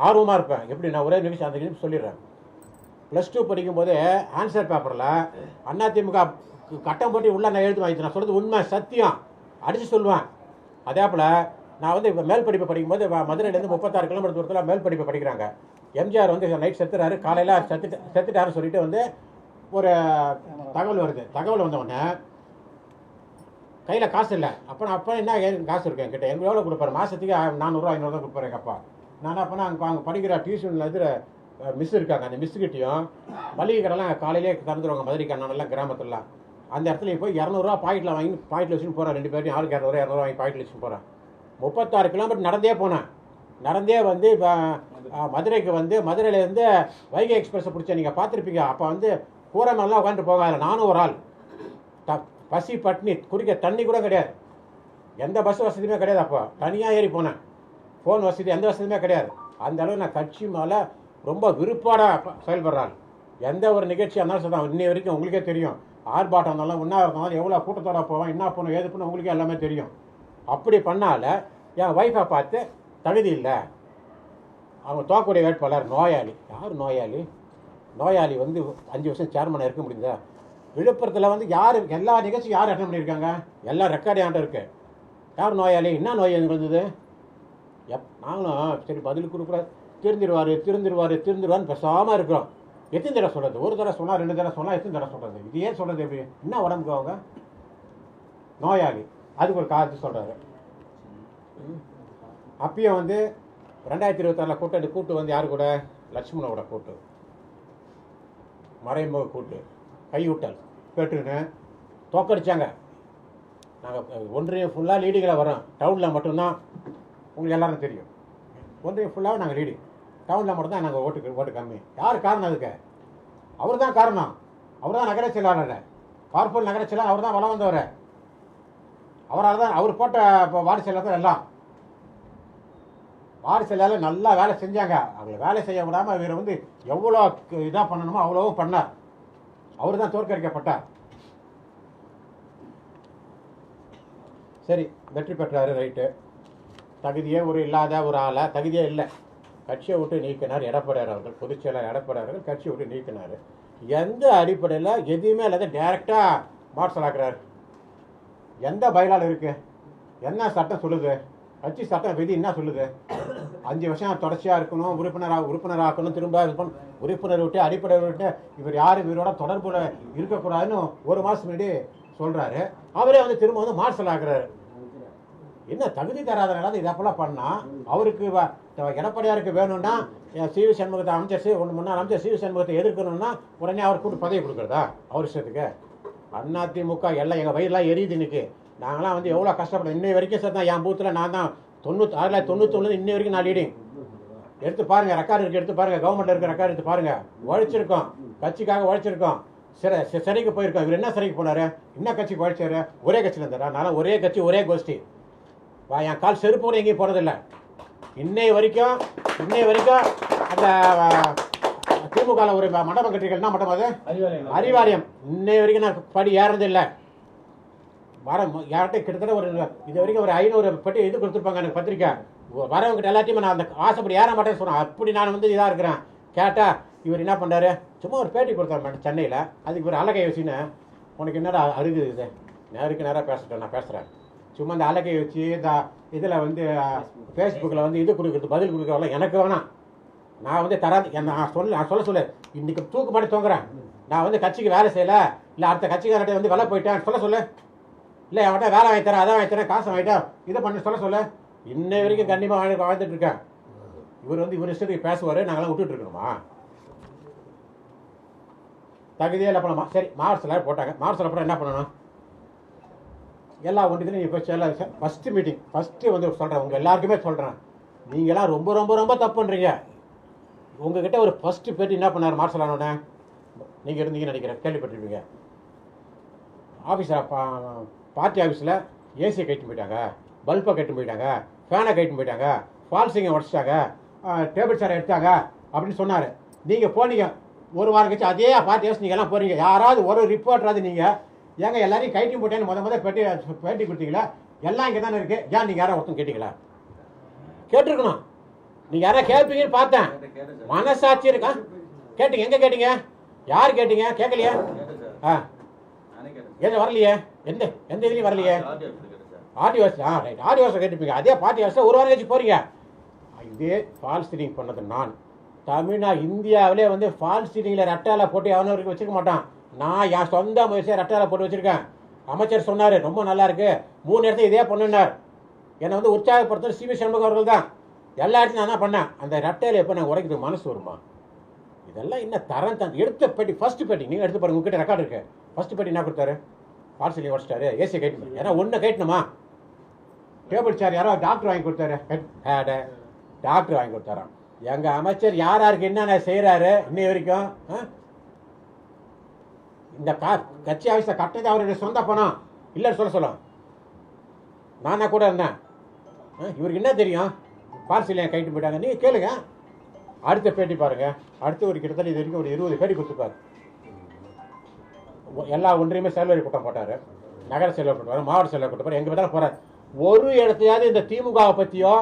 ஆர்வமாக இருப்பேன். எப்படி நான் ஒரே நிமிஷம் அந்த நிமிஷம் சொல்லிடுறேன். +2 படிக்கும்போது ஆன்சர் பேப்பரில் அதிமுக கட்டம் போட்டு உள்ள நான் எழுதி வாங்கிட்டு நான் சொல்கிறது உண்மை சத்தியம் அடித்து சொல்லுவேன். அதே போல் நான் வந்து இப்போ மேல் படிப்பு படிக்கும்போது மதுரையிலேருந்து 36 கிலோமீட்டர் தூரத்தில் மேல் படிப்பு படிக்கிறாங்க. எம்ஜிஆர் வந்து நைட் செத்துறாரு, காலையில் செத்துட்டாருன்னு சொல்லிட்டு வந்து ஒரு தகவல் வருது. தகவல் வந்தவுடனே கையில் காசு இல்லை. அப்போ என்ன காசு இருக்கு என்கிட்ட, எங்களுக்கு எவ்வளோ கொடுப்பாரு, மாதத்துக்கு 400 500 தான் கொடுப்பாரு எங்கள் அப்பா. நான் அப்போனா அங்கே படிக்கிற டியூஷனில் இது மிஸ் இருக்காங்க, அந்த மிஸ்ஸுக்கிட்டையும் மளிகை கடைலாம் காலையிலே திறந்துருவாங்க மதுரைக்கு அண்ணனெல்லாம் கிராமத்துலலாம். அந்த இடத்துல போய் 200 பாக்கெட்டில் வாங்கி பாக்கெட்டில் வச்சுன்னு போகிறேன். 2 பேரும் ஆளுக்கு 200 வாங்கி பாக்கெட்டில் வச்சுன்னு போகிறேன். 36 கிலோமீட்டர் நடந்தே போனேன். நடந்தே வந்து இப்போ மதுரைக்கு வந்து மதுரையிலேருந்து வைகை எக்ஸ்பிரஸை பிடிச்சேன், நீங்கள் பார்த்துருப்பீங்க. அப்போ வந்து கூரை மேலாம் உட்காந்துட்டு போகாது. நானும் ஒரு ஆள், பசி பட்னி குடிக்க தண்ணி கூட கிடையாது, எந்த பஸ் வசதியுமே கிடையாது. அப்போ தனியாக ஏறி போனேன். ஃபோன் வசதி எந்த வசதியுமே கிடையாது. அந்த அளவு நான் கட்சி மேலே ரொம்ப விருப்பாடாக செயல்படுறாள். எந்த ஒரு நிகழ்ச்சியாக இருந்தாலும் சொல்லுவாங்க. இன்னை வரைக்கும் உங்களுக்கே தெரியும், ஆர்ப்பாட்டம் இருந்தாலும் இருந்தாலும் எவ்வளோ கூட்டத்தோட போவேன், என்ன பண்ணுவோம், ஏது பண்ணுவோம், உங்களுக்கே எல்லாமே தெரியும். அப்படி பண்ணால என் ஒய்ஃபை பார்த்து தகுதி இல்லை, அவங்க தோக்கக்கூடிய வேட்பாளர் நோயாளி. யார் நோயாளி? நோயாளி 5 வருஷம் சேர்மனாக இருக்க முடியுதா? விழுப்புரத்தில் யார் எல்லா நிகழ்ச்சியும் யார் அட்டன் பண்ணியிருக்காங்க? எல்லாம் ரெக்கார்டு ஆண்டு இருக்கு. யார் நோயாளி? என்ன நோய் எனக்கு வந்தது? நாங்களும் சரி பதில் கொடுக்குற திருந்திருவாருன்னு பேசாமல் இருக்கிறோம். எத்தனை தடவை சொல்கிறது? ஒரு தடவை சொன்னால் 2 தடவை சொன்னால் எத்தனை தடவை சொல்கிறது? இது ஏன் சொல்கிறது? எப்படி என்ன உடம்புக்கு அவங்க நோயாளி? அதுக்கு ஒரு காரணத்தை சொல்கிறாரு. அப்பயும் 2026 கூட்டு யாரு கூட? லட்சுமணோட கூட்டு, மறைமுக கூட்டு, கைவிட்டல் கேட்டுன்னு தோக்கடிச்சாங்க. நாங்கள் ஒன்றியம் ஃபுல்லாக லீடிங்கில் வரோம். டவுனில் மட்டும்தான் உங்களுக்கு எல்லாரும் தெரியும். ஒன்றியம் ஃபுல்லாக நாங்கள் லீடிங். டவுனில் மட்டும்தான் நாங்கள் ஓட்டு கம்மி. யார் காரணம்? அதுக்கு அவர் தான் காரணம். அவர் தான் நகர செயலாளர், பார்ப்பூர் நகர செயலாளர். அவர் தான் வளம் வந்தவர். அவரால் தான் அவர் போட்ட வார்டு செயலாளர் எல்லாம் வார்டு செயலாளர் நல்லா வேலை செஞ்சாங்க. அவங்களை வேலை செய்ய விடாமல் இவர் எவ்வளோ இதாக பண்ணணுமோ அவ்வளோவும் பண்ணார். அவர் தான் தோற்கடிக்கப்பட்டார். சரி, வெற்றி பெற்றாரு, ரைட்டு. தகுதியே இல்லாத ஒரு ஆளை, தகுதியே இல்லை, கட்சியை விட்டு நீக்கினார் எடப்பாடியார் அவர்கள். பொதுச் செயலாளர் எடப்பாடியார் அவர்கள் கட்சியை விட்டு நீக்கினார். எந்த அடிப்படையில்? எதுவுமே இல்லாத டைரெக்டாக மார்ஷலாக்குறாரு. எந்த பைலால் இருக்கு? என்ன சட்டம் சொல்லுது? கட்சி சட்டம் விதி என்ன சொல்லுது? 5 வருஷம் தொடர்ச்சியாக இருக்கணும், உறுப்பினராக்கணும், திரும்ப உறுப்பினர் விட்டு அடிப்படை விட்டு இவர் யாரும் இவரோட தொடர்புல இருக்கக்கூடாதுன்னு 1 மாதம் முன்னாடி சொல்கிறாரு. அவரே திரும்ப மார்ஷல் ஆக்குறாரு. என்ன தகுதி தராதனால இதப்பெல்லாம் பண்ணால் அவருக்கு எடப்பாடியாருக்கு வேணும்னா சிவி சண்முகத்தை அமைச்சர் முன்னாள் அமைச்சர் சிவி சண்முகத்தை எதிர்க்கணும்னா உடனே அவர் கூட்டு பதவி கொடுக்குறதா? அவர் இஷ்டத்துக்கு. அதிமுக எல்லாம் எங்கள் வயிறுலாம் எரியுது. இன்னைக்கு நாங்களாம் எவ்வளோ கஷ்டப்படும். இன்னை வரைக்கும் சார் தான் என் பூத்தில் நான் தான் 1991 இன்னை வரைக்கும் நான் லீடிங். எடுத்து பாருங்க, ரெக்கார்டு இருக்கு, எடுத்து பாருங்க, கவர்மெண்ட்ல இருக்க ரெக்கார்டு எடுத்து பாருங்க. உழைச்சிருக்கோம், கட்சிக்காக உழைச்சிருக்கோம். சிறைக்கு போயிருக்கோம். இவர் என்ன சிறைக்கு போனாரு? என்ன கட்சிக்கு உழைச்சாரு? ஒரே கட்சியில் இருந்தாரா? நான் ஒரே கட்சி ஒரே கோஷ்டி. என் கால் செருப்பு கூட எங்கேயும் போனதில்லை. இன்னை வரைக்கும் அந்த திமுக ஒரு மண்டபம் கட்டிருக்கேன். என்ன மண்டபம்? அது அறிவாலயம். இன்னை வரைக்கும் நான் படி ஏறதில்லை. யார்கிட்ட கிட்டத்தட்ட இது வரைக்கும் ஒரு 500 பட்டி இது கொடுத்துருப்பாங்க எனக்கு பத்திரிக்கை. வரவங்கிட்ட எல்லாத்தையும் நான் அந்த ஆசைப்படி ஏற மாட்டேன்னு சொன்னேன். அப்படி நான் இதாக இருக்கிறேன். கேட்டால் இவர் என்ன பண்ணுறாரு? சும்மா ஒரு பேட்டி கொடுத்தாரு சென்னையில். அதுக்கு ஒரு அலகை வச்சுன்னு, உனக்கு என்னடா அருகுது? இது நேருக்கு நேராக பேசுகிறேன், நான் பேசுகிறேன். சும்மா அந்த அலகை வச்சு இந்த இதில் ஃபேஸ்புக்கில் இது கொடுக்குறது, பதில் கொடுக்குறவெல்லாம் எனக்கு வேணாம். நான் தராது. நான் சொல்ல இன்னைக்கு தூக்கு பண்ணி தூங்குறேன். நான் கட்சிக்கு வேலை செய்யலை, இல்லை அடுத்த கட்சிக்கார்ட்ட வேலை போயிட்டேன் சொல்ல இல்லை, அவன்கிட்ட வேலை வாங்கி தரேன், அதை வாங்கி தரேன், காசை வாங்கிட்டேன், இதை பண்ணி சொல்ல இன்னை வரைக்கும் கண்டிப்பாக வாழ்ந்துட்டு இருக்கேன். இவர் இவர் இஷ்டத்துக்கு பேசுவார், நாங்களாம் விட்டுட்டு இருக்கணுமா? தகுதியே இல்லை பண்ணலாமா? சரி, மாவட்ட போட்டாங்க. மாவட்ட அப்புறம் என்ன பண்ணணும்? எல்லா ஒன்றியத்திலும் இப்போ ஃபஸ்ட்டு மீட்டிங் சொல்கிறேன், உங்கள் எல்லாருக்குமே சொல்கிறேன், நீங்களாம் ரொம்ப ரொம்ப ரொம்ப தப்பு பண்ணுறீங்க. உங்ககிட்ட ஒரு ஃபஸ்ட்டு பேட்டி என்ன பண்ணார் மார்ஷல் ஆனோடனே? நீங்கள் இருந்தீங்கன்னு நினைக்கிறேன், கேள்விப்பட்டிருப்பீங்க. ஆஃபீஸில் பார்ட்டி ஆஃபீஸில் ஏசியை கட்டிட்டு போயிட்டாங்க, பல்பை கட்டிட்டு போயிட்டாங்க, ஃபேனை கட்டிட்டு போயிட்டாங்க, ஃபால்ஸிங்கை உடச்சிட்டாங்க, டேபிள் சேரை எடுத்தாங்க அப்படின்னு சொன்னார். நீங்கள் போனீங்க, ஒரு வாரம் கழிச்சு அதே பார்ட்டி ஆஃபீஸ் நீங்கள் எல்லாம் போகிறீங்க. யாராவது ஒரு ரிப்போர்ட்டராது நீங்கள் ஏங்க எல்லாரையும் கைட்டி போட்டேன்னு முத பேட்டி கொடுத்தீங்களா? எல்லாம் இங்கே தானே இருக்குது, ஏன் நீங்கள் யாராவது ஒருத்தம் கேட்டீங்களா? கேட்டிருக்கணும். நீங்கள் யாராவது கேட்பீங்கன்னு பார்த்தேன், மனசாட்சி இருக்கா? கேட்டீங்க? எங்கே கேட்டீங்க? யார் கேட்டீங்க? கேட்கலையா? வரலையே, எந்த இதுலையும் வரலையே. RTOs right, ஆர்டிஓஸை கேட்டுப்பீங்க. அதே பார்ட்டி ஹவுஸில் ஒரு வாரம் கழிச்சு போறீங்க. இதே ஃபால்ஸ் சீட்டிங் பண்ணது நான். இந்தியாவிலே ஃபால்ஸ் சீட்டிங்கில் ரெட்டால போட்டு அவனவருக்கு வச்சுக்க மாட்டான். நான் என் சொந்த முயற்சியை ரெட்டால போட்டு வச்சிருக்கேன். அமைச்சர் சொன்னார், ரொம்ப நல்லா இருக்கு, 3 இடத்துல இதே பண்ணுனார். என்னை உற்சாகப்படுத்துறது சிவி சண்முகம் அவர்கள் தான். எல்லா இடத்துலையும் நான் தான் பண்ணேன். அந்த ரெட்டையில எப்போ நான் உடைக்கிறது மனசு வருமா? இதெல்லாம் என்ன தரம் தான். எடுத்த பேட்டி, ஃபர்ஸ்ட் பேட்டி நீங்கள் எடுத்து பாருங்க, உங்ககிட்ட ரெக்கார்டு இருக்கு. ஃபர்ஸ்ட் பேட்டி என்ன கொடுத்தாரு? பார்சலி உடச்சிட்டாரு, ஏசி கைட்டு. ஏன்னா ஒன்று கைட்டணுமா? டேபிள் சேர் யாரோ டாக்டர் வாங்கி கொடுத்தாரு, டாக்டர் வாங்கி கொடுத்தாராம். எங்கள் அமைச்சர் யாருக்கு என்னென்ன செய்கிறாரு இன்னை வரைக்கும்? இந்த கட்சி ஆஃபீஸில் கட்டினது அவருடைய சொந்த பணம் இல்லைன்னு சொல்ல. நானா கூட இருந்தேன். இவருக்கு என்ன தெரியும்? பார்சல் ஏன் கைட்டு போயிட்டாங்க நீங்கள் கேளுங்க. அடுத்த பேட்டி பாருங்கள். அடுத்து ஒரு கிட்டத்தட்ட இது வரைக்கும் ஒரு 20 பேட்டி கொடுத்துருப்பாரு. எல்லா ஒன்றையுமே செல்வரி கூட்டம் போட்டார், நகர செல்வரி கூட்டம், மாவட்ட செல்வரி கூட்டம், எங்கே பார்த்தாலும் போகிறார். ஒரு இடத்தையாவது இந்த திமுகவை பற்றியோ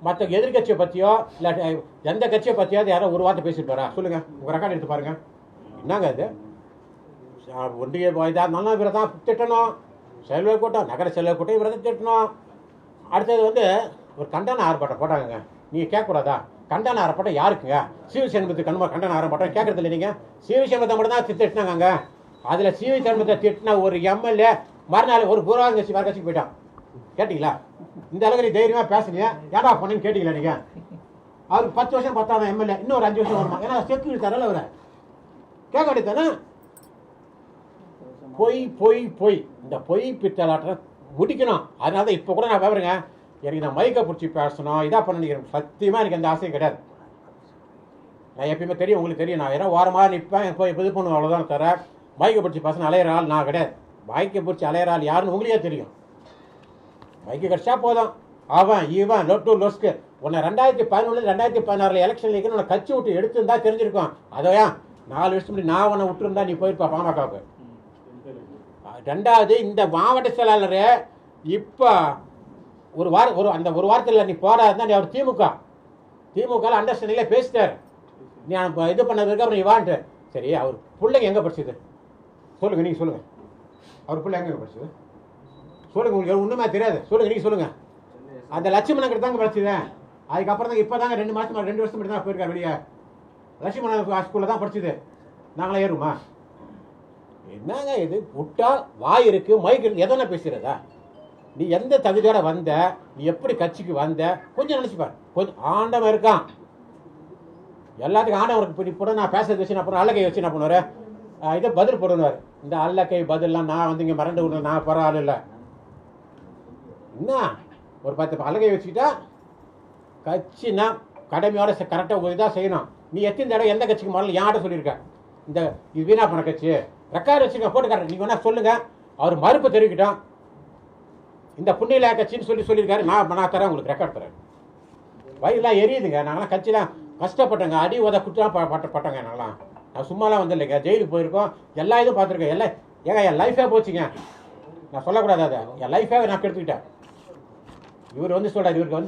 மற்ற எதிர்கட்சியை பற்றியோ இல்லை எந்த கட்சியை பற்றியாவது யாரோ ஒரு வார்த்தை பேசிட்டு போறா சொல்லுங்கள். உங்கள் ரெக்கார்டு எடுத்து பாருங்க. என்னங்க அது? ஒன்றிய இதாக இருந்தாலும் இவரை தான் திட்டணும், செல்வரி கூட்டம், நகர செல்வரி கூட்டம் இவரை தான் திட்டணும். அடுத்தது ஒரு கண்டன ஆர்ப்பாட்டம் போட்டாங்க. நீங்கள் கேட்கக்கூடாதா? கண்டன ஆர்ப்பாட்டம் யாருக்குங்க? சிவி சண்முகத்துக்கு கண்டன ஆர்ப்பாட்டம் கேட்கறது இல்லை. நீங்கள் சிவி சண்முகத்தை மட்டும் தான் திட்டினாங்க. அதில் சிவி சண்முகத்தை திட்டின ஒரு எம்எல்ஏ மறுநாள் ஒரு பூர்வாங்க கட்சி வேறு கட்சிக்கு போயிட்டான். கேட்டிங்களா? இந்த அளவுக்கு தைரியமாக பேசுனீங்க, ஏடா பண்ணுன்னு கேட்டீங்களா நீங்கள்? அவருக்கு 10 வருஷம் 10ஆம் எம்எல்ஏ, இன்னொரு 5 வருஷம் வருமா? ஏன்னா செக்யூரிட்டி தரல அவரை கேட்க வேண்டியதானே? பொய் பொய் பொய். இந்த பொய் பித்தலாட்டம் முடிக்கணும். அதனால தான் இப்போ கூட நான் விவரங்க, எனக்கு நான் மைக்கை பிடிச்சி பேசணும், இதாக பண்ண சத்தியமாக எனக்கு எந்த ஆசையும் கிடையாது. நான் எப்பயுமே தெரியும், உங்களுக்கு தெரியும், நான் ஏன்னா வாரமாக நிற்பேன், இப்போ இது பண்ணுவேன், அவ்வளோதான். தர மைக்கை பிடிச்சி பேசணும் அலையிற ஆள் நான் கிடையாது. மைக்கை பிடிச்சி அலையிற ஆள் யாருன்னு உங்களுக்கே தெரியும். மைக்கு கிடச்சா போதும், அவன் இவன் லொட்டு லொஸ்க்கு. உன்னை 2011 2016 எலெக்ஷன்ல உன்னை கட்சி விட்டு எடுத்துருந்தா தெரிஞ்சிருக்கும். அதையா 4 வருஷம் முன்னாடி நான் உன்னை விட்டுருந்தா நீ போயிருப்பா பாமகவுக்கு. ரெண்டாவது, இந்த மாவட்ட செயலாளர் இப்போ ஒரு வாரத்தில் நீ போடாதுதான், நீ அவர் திமுக அண்டர்ஸ்டாண்டிங்ல பேசிட்டார். நீ இது பண்ணதுக்கு அப்புறம் நீ வான்ட்டு. சரி, அவர் பிள்ளைங்க எங்கே படிச்சது சொல்லுங்க, நீங்கள் சொல்லுங்க. அவர் பிள்ளை எங்கே படிச்சது சொல்லுங்க. உங்களுக்கு ஒன்றுமே தெரியாது, சொல்லுங்க, நீங்கள் சொல்லுங்க. அந்த லட்சுமணன் தாங்க படிச்சது. அதுக்கப்புறம் தாங்க இப்போ தாங்க 2 வருஷம் மட்டும் தான் போயிருக்காரு வெளியே. லட்சுமணன் ஸ்கூலில் தான் படிச்சது. நாங்களாம் ஏறுமா? என்னங்க இது? விட்டா வாய் இருக்கு, மைக் இருக்கு, எதனா பேசுறதா? நீ எந்த தகுதியோட வந்த, நீ எப்படி கட்சிக்கு வந்த, கொஞ்சம் நினைச்சுப்பார். கொஞ்சம் ஆண்டவன் இருக்கான், எல்லாத்துக்கும் ஆண்டவருக்கு. இப்போ நான் பேசுறது வச்சு அப்புறம் அல்லக்கை வச்சு என்ன பண்ணுவார், இதை பதில் போடுவார். இந்த அல்லக்கை பதிலாம் நான் இங்கே மறந்து விட நான் போகிற ஆள் இல்லை. என்ன ஒரு 10 அல்லகை வச்சுக்கிட்டா கட்சினா கடமையோட கரெக்டாக இதாக செய்யணும். நீ எத்தனை தடவை எந்த கட்சிக்கு முதல்ல யார்கிட்ட சொல்லியிருக்க? இந்த இது வீணா பண்ண கட்சி ரெக்கார்டு வச்சுருக்க போட்டுக்காரன். நீங்கள் வேணா சொல்லுங்க, அவர் மறுப்பு தெரிவிக்கிட்டோம். இந்த புண்ணியலா கட்சின்னு சொல்லியிருக்காரு. நான் தரேன், உங்களுக்கு ரெக்கார்ட் தரேன். வயிறுலாம் எரியுதுங்க. நாங்களாம் கட்சியெலாம் கஷ்டப்பட்டோங்க, அடி உத குற்றம் பட்டோங்க. நான் சும்மாலாம் இல்லைங்க, ஜெயிலுக்கு போயிருக்கோம், எல்லா இதுவும் பார்த்துருக்கேன். என் லைஃபே போச்சுங்க. நான் சொல்லக்கூடாது, அதை என் லைஃபே நான் கெடுத்துக்கிட்டேன். இவர் சொல்கிறார், இவருக்கு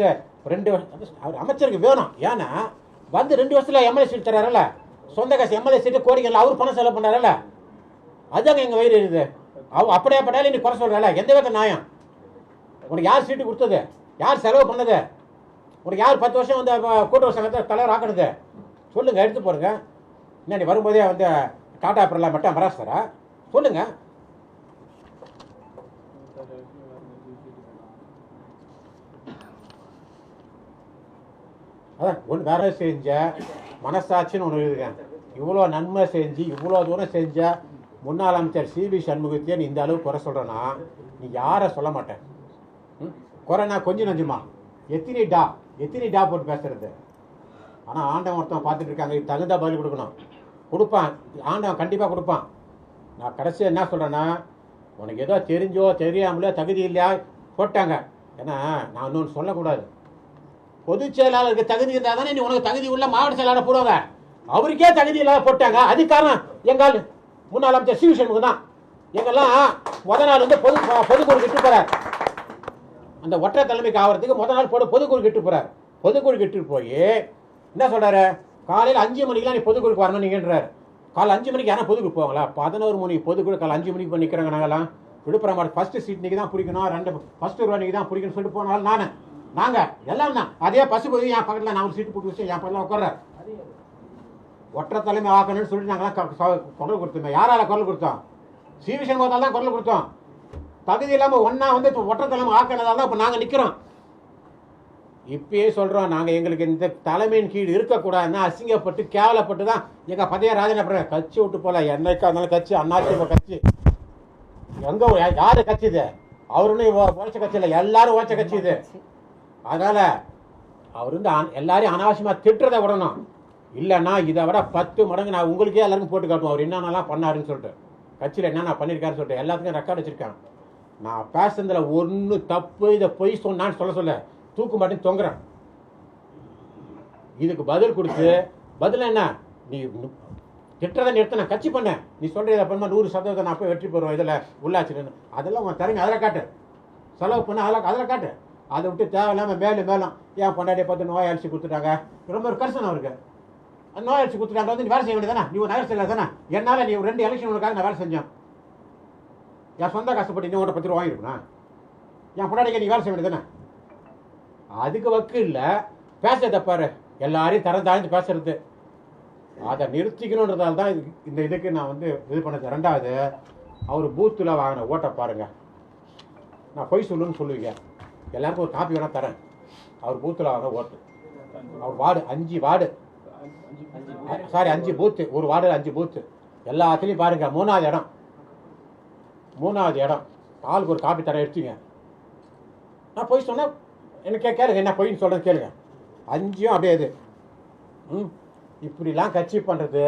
2 வருஷம் அவர் அமைச்சருக்கு வேணும். ஏன்னா 2 வருஷத்தில் எம்எல்ஏ சீட் தராருல்ல, சொந்த காசு எம்எல்ஏ சீட்டு கோடிக்கல, அவர் பணம் செலவு பண்ணுறாருல்ல, அதுதாங்க எங்கள் வயிறு இருக்குது. அப்படியே பட்டாலும் நீ குறை சொல்கிறல, எந்த வித நியாயம்? உனக்கு யார் சீட்டு கொடுத்தது? யார் செலவு பண்ணது? உனக்கு யார் 10 வருஷம் கூட்டுறவு சங்கத்தை தலைவர் ஆக்கினது? சொல்லுங்கள், எடுத்து போடுங்க. என்ன நீ வரும்போதே டாடா பிர்லா மட்டும் மராஸ்தரா? சொல்லுங்க. அதான் ஒன்று வேற செஞ்ச மனசாட்சின்னு ஒன்று இருக்குங்க. இவ்வளோ நன்மை செஞ்சு இவ்வளோ தூரம் செஞ்ச முன்னாள் அமைச்சர் சிவி சண்முகத்தையே நீ இந்த அளவுக்கு குறை சொல்கிறேன்னா நீ யாரை சொல்ல மாட்டேன். குறைனா கொஞ்சம் நஞ்சுமா? எத்தனை டா போட்டு பேசுறது? ஆனால் ஆண்டவன் ஒருத்தன் பார்த்துட்டு இருக்காங்க, இது தகுந்த பதில் கொடுக்கணும். கொடுப்பான், ஆண்டவன் கண்டிப்பாக கொடுப்பான். நான் கடைசியாக என்ன சொல்கிறேன்னா, உனக்கு ஏதோ தெரிஞ்சோ தெரியாமலையோ தகுதி இல்லையா போட்டாங்க. ஏன்னா நான் இன்னொன்று சொல்லக்கூடாது, பொதுச் செயலாளருக்கு தகுதி இருந்தால் தானே நீ உனக்கு தகுதி உள்ள மாவட்ட செயலாளர் போடுவாங்க. அவருக்கே தகுதி இல்லாத போட்டாங்க. அது காரணம் எங்கால் முன்னாள் அமைச்சர் சிவி சண்முகம் தான். எங்கெல்லாம் நாள் பொதுக்குழு கிட்டு போறார். அந்த ஒற்றை தலைமைக்கு ஆகிறதுக்கு நாள் பொதுக்குழு கிட்டு போறார். பொதுக்குழு கிட்டு போய் என்ன சொல்றாரு, காலையில் 5 மணிக்கெல்லாம் நீ பொதுக்குழுக்கு வரணும் நீங்கன்றார். காலை 5 மணிக்கு யாரும் பொதுக்குழு போவாங்களா? 11 மணி பொதுக்குழு காலை 5 மணிக்கு போய் நிற்கிறாங்க. நாங்களாம் விழுப்புரம் மாவட்டம் ஃபர்ஸ்ட் சீட் நீங்க தான் பிடிக்கணும், ஃபர்ஸ்ட் ரூபா நீங்க தான் பிடிக்கணும்னு சொல்லிட்டு போனாலும் நாங்கள் எல்லாம் தான் அதே பசு போய் என் பக்கத்தில் நான் ஒரு சீட்டு போட்டு வச்சு என் பக்கத்தில் உட்கார்றார். ஒற்றை தலைமை ஆக்கணும்னு சொல்லிட்டு நாங்களாம் குரல் கொடுத்தோமே. யாரால குரல் கொடுத்தோம்? சிவி சண்முகத்தால் தான் குரல் கொடுத்தோம். தகுதி இல்லாமல் ஒன்றா ஒற்றை தலைமை ஆக்கினதால தான் இப்போ நாங்கள் நிற்கிறோம். இப்பயே சொல்கிறோம், நாங்கள் எங்களுக்கு இந்த தலைமையின் கீழ் இருக்கக்கூடாதுன்னா அசிங்கப்பட்டு கேவலப்பட்டு தான் எங்கள் பதவியை ராஜினாமா கட்சி விட்டு போகல. என்னைக்கா இருந்தாலும் கட்சி அதிமுக கட்சி எங்கே யார் கட்சி இது? அவருன்னு உழைச்ச கட்சி இல்லை, எல்லாரும் உழைச்ச கட்சி இது. அதனால் அவர் எல்லாரையும் அனாவசியமாக திட்டுறதை விடணும். இல்லைன்னா இதை விட 10 மடங்கு நான் உங்களுக்கே எல்லாருக்கும் போட்டு காட்டுவோம் அவர் என்னென்னலாம் பண்ணாருன்னு சொல்லிட்டு, கட்சியில் என்னென்ன பண்ணியிருக்காருன்னு சொல்லிட்டு எல்லாத்துக்கும் ரெக்கார்டு வச்சுருக்கேன். நான் பேசுனதில் ஒன்று தப்பு, இதை பொய் சொன்னான்னு சொல்ல தூக்கு மாட்டேன்னு தொங்குறேன். இதுக்கு பதில் கொடுத்து பதில் என்ன, நீ திட்டத்தை நிறுத்த நான் கட்சி பண்ணேன், நீ சொல்கிறத பண்ணா 100% நான் போய் வெற்றி பெறுவோம் இதில் உள்ளாட்சின்னு, அதெல்லாம் உன் திறமை அதில் காட்டு, செலவு பண்ண அதில் காட்டு. அதை விட்டு தேவையில்லாமல் மேலும் ஏன் பொண்டாட்டியை பார்த்து நோய் அழிச்சு கொடுத்துட்டாங்க, ரொம்ப ஒரு கரிசனம் அவருக்கு. அந்த நோய் அழிச்சு கொடுத்துட்டாங்க வந்து நீ வேலை செய்ய வேண்டியதானே, நீ ஒரு நகர் செய்யல தானே, என்னால் நீ 2 எலெக்ஷன் உனக்காக நான் வேலை செஞ்சேன், என் சொந்த கஷ்டப்பட்டு நீ உன்ட்ட 10 ரூபா வாங்கிருக்கணும், என் பொண்டாட்டிக்கு நீ வேலை செய்ய வேண்டியதானே. அதுக்கு வக்கு இல்லை பேச தப்பாரு, எல்லாரையும் தரம் தாழ்ந்து பேசுறது, அதை நிறுத்திக்கணுன்றதால தான் இந்த இதுக்கு நான் வந்து இது பண்ணது. 2வது, அவர் பூத்தில் வாங்கின ஓட்டை பாருங்க, நான் பொய் சொல்லுன்னு சொல்லுவீங்க, எல்லாருக்கும் ஒரு காப்பி வேணா தரேன். அவர் பூத்தில் வாங்கின ஓட்டு, அவர் வார்டு 5 வார்டு, சாரி 5 பூத்து, ஒரு வார்டில் 5 பூத்து, எல்லாத்துலேயும் பாருங்க 3வது இடம் ஆளுக்கு ஒரு காப்பி தரேன் எடுத்துங்க. நான் பொய் சொன்னேன் எனக்கு கேளுங்க, என்ன பொய்ன்னு சொல்கிறது கேளுங்க. 5ம் அப்படியே இது. இப்படிலாம் கட்சி பண்ணுறது,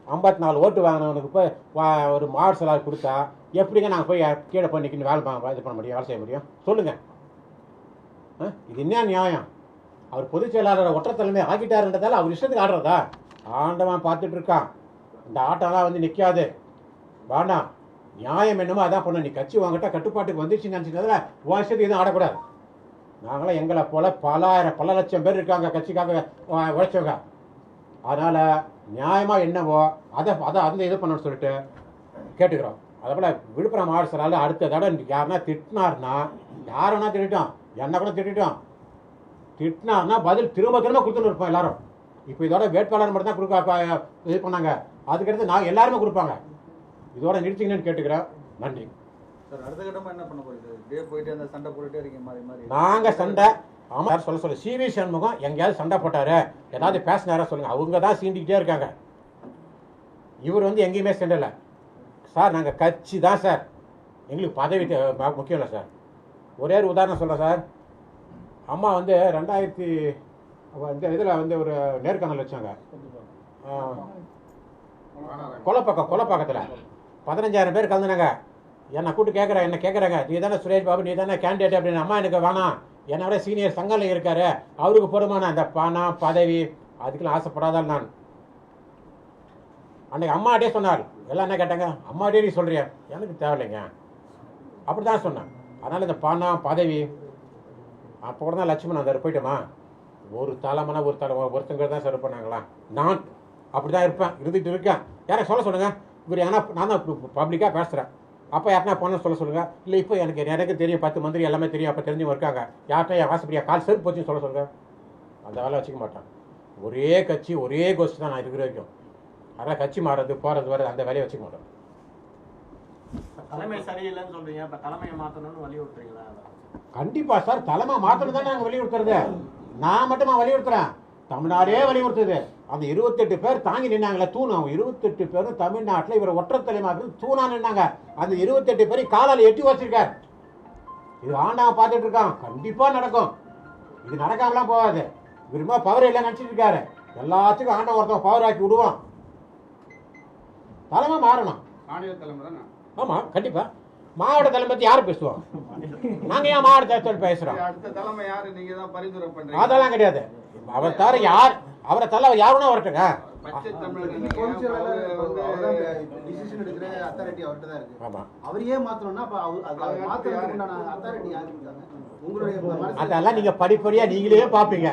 54 ஓட்டு வாங்கினவனுக்கு போய் ஒரு மாவட்ட செயலாளர் கொடுத்தா எப்படிங்க நாங்கள் போய் கீழே போய் நிற்கணும் வேலை இது பண்ண முடியும், வேலை செய்ய முடியும் சொல்லுங்கள். இது என்ன நியாயம்? அவர் பொதுச் செயலாளர் ஒற்றை தலைமை ஆக்கிட்டாருன்றதால அவர் இஷ்டத்துக்கு ஆடுறதா? ஆண்டவன் பார்த்துட்டு இருக்கான். இந்த ஆட்டம்லாம் வந்து நிற்காது, வேண்டாம். நியாயம் என்னமோ அதான் பண்ண. நீ கட்சி வாங்கிட்டா கட்டுப்பாட்டுக்கு வந்துச்சுன்னு நினச்சிட்டதில் உன் இஷ்டத்துக்கு எதுவும் ஆடக்கூடாது. நாங்களாம் எங்களை போல பல லட்சம் பேர் இருக்காங்க கட்சிக்காக உழைச்சவங்க. அதனால் நியாயமாக என்னவோ அதை அந்த இது பண்ணணும்னு சொல்லிட்டு கேட்டுக்கிறோம். அதே போல் விழுப்புரம் மாவட்ட செயலாளர் அடுத்த தடவை யாருன்னா திட்டினார்னா, யாருன்னா திட்டோம், என்ன கூட திட்டினார்னா பதில் திரும்ப கொடுத்துன்னு இருப்போம் எல்லாரும். இப்போ இதோட வேட்பாளர் மட்டும் தான் கொடுக்க இது பண்ணாங்க, அதுக்கடுத்து நான் எல்லாருமே கொடுப்பாங்க. இதோட நிறுத்திங்கன்னு கேட்டுக்கிறேன். நன்றி. நாங்கள் சண்டை ஆமாம் சொல்ல சிவி சண்முகம் எங்கேயாவது சண்டை போட்டாரு, ஏதாவது பேசினாரா சொல்லுங்க. அவங்க தான் சீண்டிக்கிட்டே இருக்காங்க. இவர் வந்து எங்கேயுமே சண்டை சார். நாங்கள் கட்சி தான் சார், எங்களுக்கு பதவி முக்கியம் இல்லை சார். ஒரே ஒரு உதாரணம் சொல்கிறேன் சார். அம்மா வந்து 2000 இந்த இதில் வந்து ஒரு நேர்காணல் வச்சாங்க கொலப்பாக்கத்தில். 15,000 பேர் கலந்துனாங்க. என்னை கூப்பிட்டு என்ன கேட்குறாங்க, நீ தானே சுரேஷ் பாபு, நீ தானே கேண்டிடேட் அப்படின்னு. அம்மா எனக்கு வேணாம், என்னை விட சீனியர் சங்கத்தில் இருக்காரு, அவருக்கு பொறுமான அந்த பணம் பதவி அதுக்கெல்லாம் ஆசைப்படாதான் நான். அன்றைக்கி அம்மாட்டே சொன்னார். எல்லாம் என்ன கேட்டாங்க, அம்மாட்டே நீ சொல்கிறியா, எனக்கு தேவையில்லைங்க அப்படி தான் சொன்னேன். அதனால் இந்த பணம் பதவி அப்போ கூட தான் லட்சுமணன் அந்த போயிட்டோமா, ஒரு தலைமனா ஒருத்தங்க தான் சர்வ் பண்ணாங்களா, நான் அப்படி தான் இருந்துகிட்டு இருக்கேன். யாரை சொல்ல சொல்லுங்கள், இவர் ஏன்னா நான் தான் பப்ளிக்காக பேசுகிறேன். அப்போ யாருன்னா போன சொல்லுங்கள். இல்லை இப்போ எனக்கு தெரியும், 10 மந்திரி எல்லாமே தெரியும், அப்போ தெரிஞ்சவங்க இருக்காங்க, யார்கிட்ட என் வாசப்படியாக கால் செருப்பு போச்சுன்னு சொல்லுங்கள். அந்த வேலை வச்சுக்க மாட்டான். ஒரே கட்சி ஒரே கோஷ்டி தான் நான் இருக்கிற வரைக்கும். அதனால் கட்சி மாறுறது போகிறது வர்றது அந்த வேலையை வச்சுக்க மாட்டோம். தலைமை சரியில்லைன்னு சொல்றீங்க, இப்போ தலைமையை மாற்றணும்னு வலியுறுத்துறீங்களா? கண்டிப்பாக சார், தலைமை மாற்றணும் தான் நாங்கள் வலியுறுத்துறது. நான் மட்டுமா வலியுறுத்துறேன், தமிழ்நாடே வலியுறுத்துது. அந்த 28 பேர் தாங்கி நின்னாங்களே தூண், அவங்க 28 பேரும் தமிழ்நாட்டில் இவர் ஒற்றை தலைமையாக தூணா நின்னாங்க. அந்த 28 பேரை காலால் எட்டி வச்சிருக்கார். இது ஆண்டவன் பார்த்துட்டு இருக்கான், கண்டிப்பாக நடக்கும். இது நடக்காமலாம் போகாது. விரும்ப பவர் எல்லாம் நினச்சிட்டு இருக்காரு. எல்லாத்துக்கும் ஆண்டவன் ஒருத்தன் பவர் ஆக்கி விடுவான். தலைமை மாறணும். ஆமாம் கண்டிப்பாக. மாவட்ட தலைமை பற்றி யாரும் பேசுவோம், நாங்கள் ஏன் மாவட்ட தலைவர் பேசுகிறோம்? அதெல்லாம் கிடையாது. அவர் தவிர யார், அவரை தலைவர் யாருன்னா வரட்டுங்க. அதெல்லாம் நீங்க படிப்படியா நீங்களே பாப்பீங்க.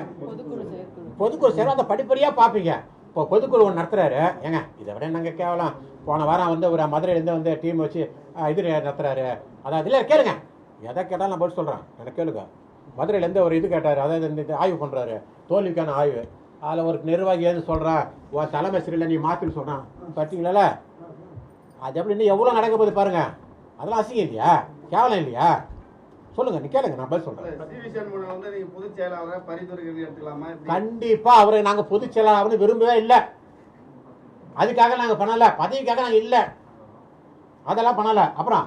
பொதுக்குழு சேரும் அந்த படிப்படியா பாப்பீங்க. இப்போ பொதுக்குழு ஒன்று நடத்துறாரு, ஏங்க இதை விட நாங்கள் கேவலம். போன வாரம் வந்து ஒரு மதுரையிலேருந்து வந்து டீம் வச்சு இது நடத்துறாரு. அதாவது இல்லை கேளுங்க, எதை கேட்டாலும் நான் பதில் சொல்கிறேன், எனக்கு கேளுங்க. மதுரையிலேருந்து ஒரு இது கேட்டார், அதாவது இந்த ஆய்வு பண்ணுறாரு, தோல்விக்கான ஆய்வு. அதில் ஒரு நிர்வாகி எது சொல்கிறான், உன் தலைமை சரியில்லை நீ மாற்றுன்னு சொல்கிறான். பார்த்தீங்களா, அது எப்படி இன்னும் எவ்வளோ நடக்க போகுது பாருங்க. அதெல்லாம் அசிங்கம் இல்லையா, கேவலம் இல்லையா? சொல்லுங்க, நீ கேளுங்க, நான் பதில் சொல்கிறேன். கண்டிப்பாக அவரை நாங்கள் பொதுச் செயலாளர் விரும்பவே இல்லை. அதுக்காக நாங்கள் பண்ணலை, பதவிக்காக நாங்கள் இல்லை, அதெல்லாம் பண்ணலை. அப்புறம்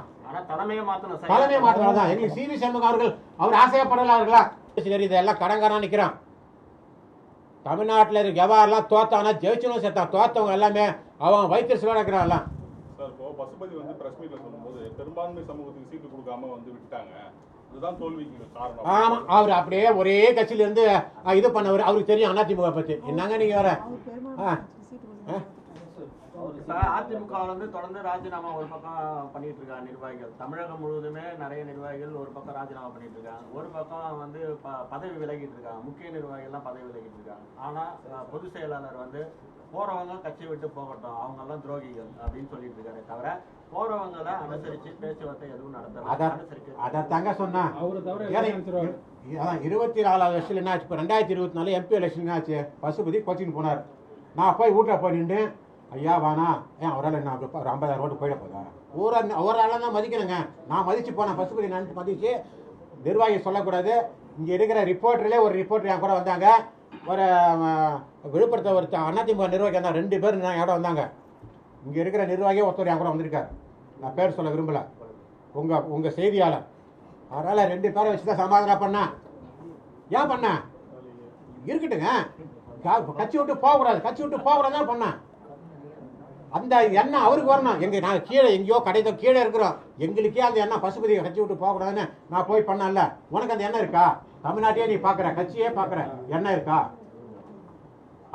தலைமையை மாற்றணும் தான் எங்களுக்கு சிவி சண்முகம் அவர்கள் அவர் ஆசையப்படல. அவர்களா சரி, இதெல்லாம் கடங்காரா நிற்கிறான். தமிழ்நாட்டில் இருக்க எவ்வாறுலாம் தோத்தானா ஜெயிச்சனும் சேர்த்தான். தோத்தவங்க எல்லாமே அவங்க வைத்திய சிவா இருக்கிறான் எல்லாம். சார் இப்போ பசுபதி வந்து பிரஸ் மீட்ல சொல்லும்போது பெரும்பான்மை சமூகத்துக்கு சீட்டு கொடுக்காம வந்து விட்டாங்க, இதுதான் தோல்விக்கு காரணம். ஆமா, அவர் அப்படியே ஒரே கட்சியில இருந்து இது பண்ணவர். அவருக்கு தெரியும் அதிமுக பத்தி. என்னங்க நீங்க வர இப்ப அதிமுகவில் வந்து தொடர்ந்து ராஜினாமா ஒரு பக்கம் பண்ணிட்டு இருக்காங்க நிர்வாகிகள். தமிழகம் முழுவதுமே நிறைய நிர்வாகிகள் ஒரு பக்கம் ராஜினாமா பண்ணிட்டு இருக்காங்க, ஒரு பக்கம் வந்து பதவி விலகிட்டு இருக்காங்க. முக்கிய நிர்வாகிகள்லாம் பதவி விலகிட்டு இருக்காங்க. ஆனா பொதுச் செயலாளர் வந்து போறவங்க கட்சி விட்டு போகட்டும், அவங்க எல்லாம் துரோகிகள் அப்படின்னு சொல்லிட்டு இருக்காரு. தவிர போறவங்களை அனுசரிச்சு பேச்சுவார்த்தை எதுவும் நடத்தல. அதாங்க சொன்னா 24வது வருஷத்துல என்ன ஆச்சு? இப்போ 2024 MP எலெக்ஷன் என்ன ஆச்சு? பசுபதி கோச்சிங் போனார். நான் போய் வீட்டில் போய் நின்று ஐயா வானா ஏன் அவரால் என்ன ஒரு 50,000 ஓட்டு போயிட போதா? ஒரு ஆளாக தான் மதிக்கணுங்க. நான் மதிச்சு போனேன், பசுபதி நான் மதிச்சு. நிர்வாகி சொல்லக்கூடாது. இங்கே இருக்கிற ரிப்போர்ட்டர்லேயே ஒரு ரிப்போர்ட்டர் என் கூட வந்தாங்க. ஒரு விழுப்புரத்தை ஒரு அதிமுக நிர்வாகி தான் 2 பேர் நான் இடம் வந்தாங்க. இங்கே இருக்கிற நிர்வாகியே ஒருத்தர் என் கூட வந்திருக்காரு. நான் பேர் சொல்ல விரும்பல, உங்கள் செய்தியாளர். அதனால் 2 பேரை வச்சு தான் சமாதானம் பண்ணேன். ஏன் பண்ணேன்? இருக்கட்டுங்க, கட்சி விட்டு போகக்கூடாது, கட்சி விட்டு போகக்கூடாது பண்ணேன். அந்த எண்ணம் அவருக்கு வரணும். நாங்கள் கீழே எங்கேயோ கடைத்த கீழே இருக்கிறோம். எங்களுக்கே அந்த எண்ணம் பசுபதி கட்சி விட்டு போகக்கூடாதுன்னு நான் போய் பண்ணல. உனக்கு அந்த எண்ணம் இருக்கா? தமிழ்நாட்டையே நீ பார்க்குற, கட்சியே பார்க்குற, எண்ணம் இருக்கா?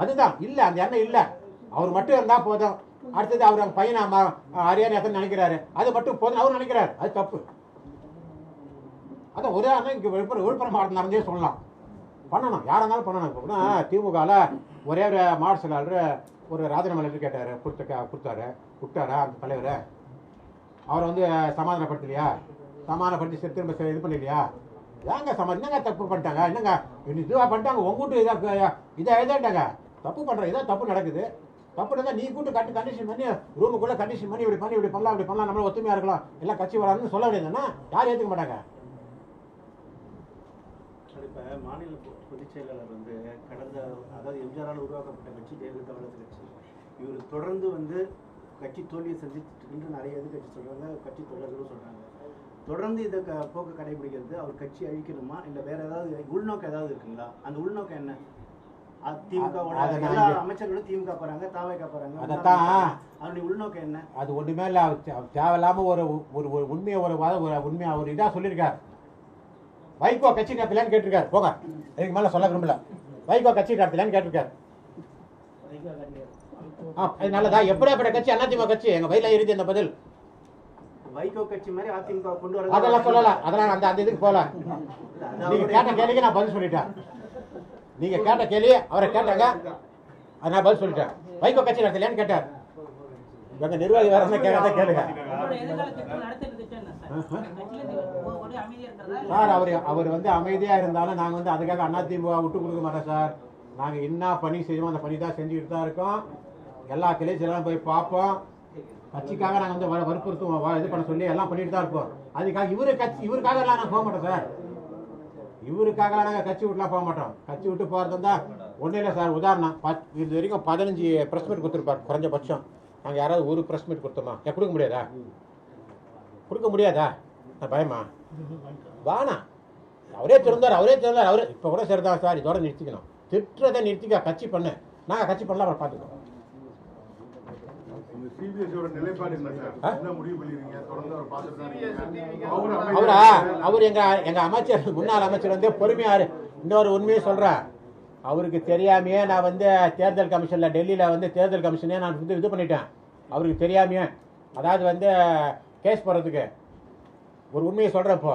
அதுதான் இல்லை, அந்த எண்ணம் இல்லை. அவர் மட்டும் இருந்தால் போதும். அடுத்தது அவர் அவங்க பையனை ஹரியானா எத்தனை நினைக்கிறாரு, அது மட்டும் போதும் அவர் நினைக்கிறாரு. அது தப்பு. அதான் ஒரே இங்கே விழுப்புரம் மாவட்டம் நடந்தே சொல்லலாம். பண்ணணும், யாராக இருந்தாலும் பண்ணணும். இப்போ திமுகவில் ஒரே ஒரு மாவட்ட செயலாளர் ஒரு ராஜினாமா லெட்டர் கேட்டார், விட்டாரா அந்த தலைவர்? அவரை வந்து சமாதானப்படுத்தலையா? சமாதானப்படுத்தி திரும்ப இது பண்ணலையா? ஏங்க என்னங்க தப்பு பண்ணிட்டாங்க? என்னங்க இதுவாக பண்ணிட்டாங்க? உங்ககிட்ட இதை எழுதாட்டாங்க. தப்பு பண்ணுறேன், இதான் தப்பு நடக்குது. தப்பு இருந்தால் நீ கூட்டு கண்டிஷன் பண்ணி ரூமுக்குள்ளே கண்டிஷன் பண்ணி இப்படி பண்ணலாம் நம்மள ஒத்துமையாக இருக்கலாம், எல்லாம் கட்சி வராதுன்னு சொல்ல வேண்டியதுன்னா யாரும் ஏற்றுக்க மாட்டாங்க. இப்போ மாநில பொதுச் செயலாளர் வந்து கடந்த எம்ஜிஆரால் உருவாக்கப்பட்ட கட்சி தேர்தல் தமிழக கட்சி. இவர் தொடர்ந்து வந்து கட்சி தோல்வியை சந்திச்சுட்டு நிறைய எதிர்கட்சி சொல்கிறாங்க, கட்சி தொண்டர்களும் சொல்கிறாங்க. தொடர்ந்து இதை போக்கு கடைபிடிக்கிறது அவர் கட்சி அழிக்கணுமா இல்லை வேற ஏதாவது உள்நோக்கம் ஏதாவது இருக்குங்களா? அந்த உள்நோக்கம் என்ன? திமுகவோட எல்லா அமைச்சர்களும் திமுக போறாங்க, தாவேக போறாங்க. அதான் அவருடைய உள்நோக்கம் என்ன? அது ஒண்ணுமே இல்லை. தேவையில்லாம ஒரு உண்மையை உண்மையா ஒரு இதா சொல்லியிருக்காரு. வைகோ கட்சி நடத்தலான்னு கேட்டிருக்காரு. போங்க, இதுக்கு மேல சொல்ல விரும்பல. வைகோ கட்சி நடத்தலான்னு கேட்டிருக்காரு. அது நல்லதா? எப்படியாப்பட்ட கட்சி? அதிமுக கட்சி. எங்க வயல இருந்து அந்த பதில் வைகோ கட்சி மாதிரி அதிமுக கொண்டு வர அதெல்லாம் சொல்லல. அதெல்லாம் அந்த இதுக்கு போல. நீங்க கேட்ட கேள்விக்கு நான் பதில் சொல்லிட்டேன். நீங்க கேட்ட கேள்வி அவரை கேட்டாங்க, நான் பதில் சொல்லிட்டேன். வைகோ கட்சி நடத்தலையான்னு கேட்டார். எங்க நிர்வாகி வேற என்ன கேட்கறத கேளுங்க சார். அவர் வந்து அமைதியா இருந்தாலும் நாங்க வந்து அதுக்காக அதிமுக விட்டு கொடுக்க மாட்டோம் சார். நாங்க என்ன பணி செய்வோம் அந்த பணி தான் செஞ்சுக்கிட்டு தான் இருக்கோம். எல்லா கிளைச்செல்லாம் போய் பார்ப்போம். கட்சிக்காக நாங்கள் வந்து வற்புறுத்துவோம், இது பண்ண சொல்லி எல்லாம் பண்ணிட்டு தான் இருப்போம். அதுக்காக இவருக்காக எல்லாம் நாங்கள் போக மாட்டோம் சார். இவருக்காகலாம் நாங்கள் கட்சி விட்டுலாம் போக மாட்டோம். கட்சி விட்டு போகிறது தான் ஒன்றும் இல்லை சார். உதாரணம், இது வரைக்கும் 15 ப்ரெஸ் மீட் கொடுத்துருப்பார் குறைஞ்சபட்சம். நாங்கள் யாராவது ஒரு ப்ரெஸ் மீட் கொடுத்தோமா? கொடுக்க முடியாதா? கொடுக்க முடியாதா? பயமா? வானா அவரே திறந்தார். அவர் இப்போ கூட சரிதான் சார், இதோட நிறுத்திக்கணும். திட்டுறதை நிறுத்திக்க, கட்சி பண்ணு. நாங்கள் கட்சி பண்ணலாம், அப்புறம் பார்த்துக்கோம். அவர் எங்க அமைச்சர், முன்னாள் அமைச்சர் வந்து பொறுமையாரு. இன்னொரு உண்மையை சொல்றேன். அவருக்கு தெரியாமையே நான் வந்து தேர்தல் கமிஷன்ல டெல்லியில வந்து தேர்தல் கமிஷனே நான் இது பண்ணிட்டேன். அவருக்கு தெரியாமையே, அதாவது வந்து கேஸ் போடுறதுக்கு ஒரு உண்மையை சொல்றப்போ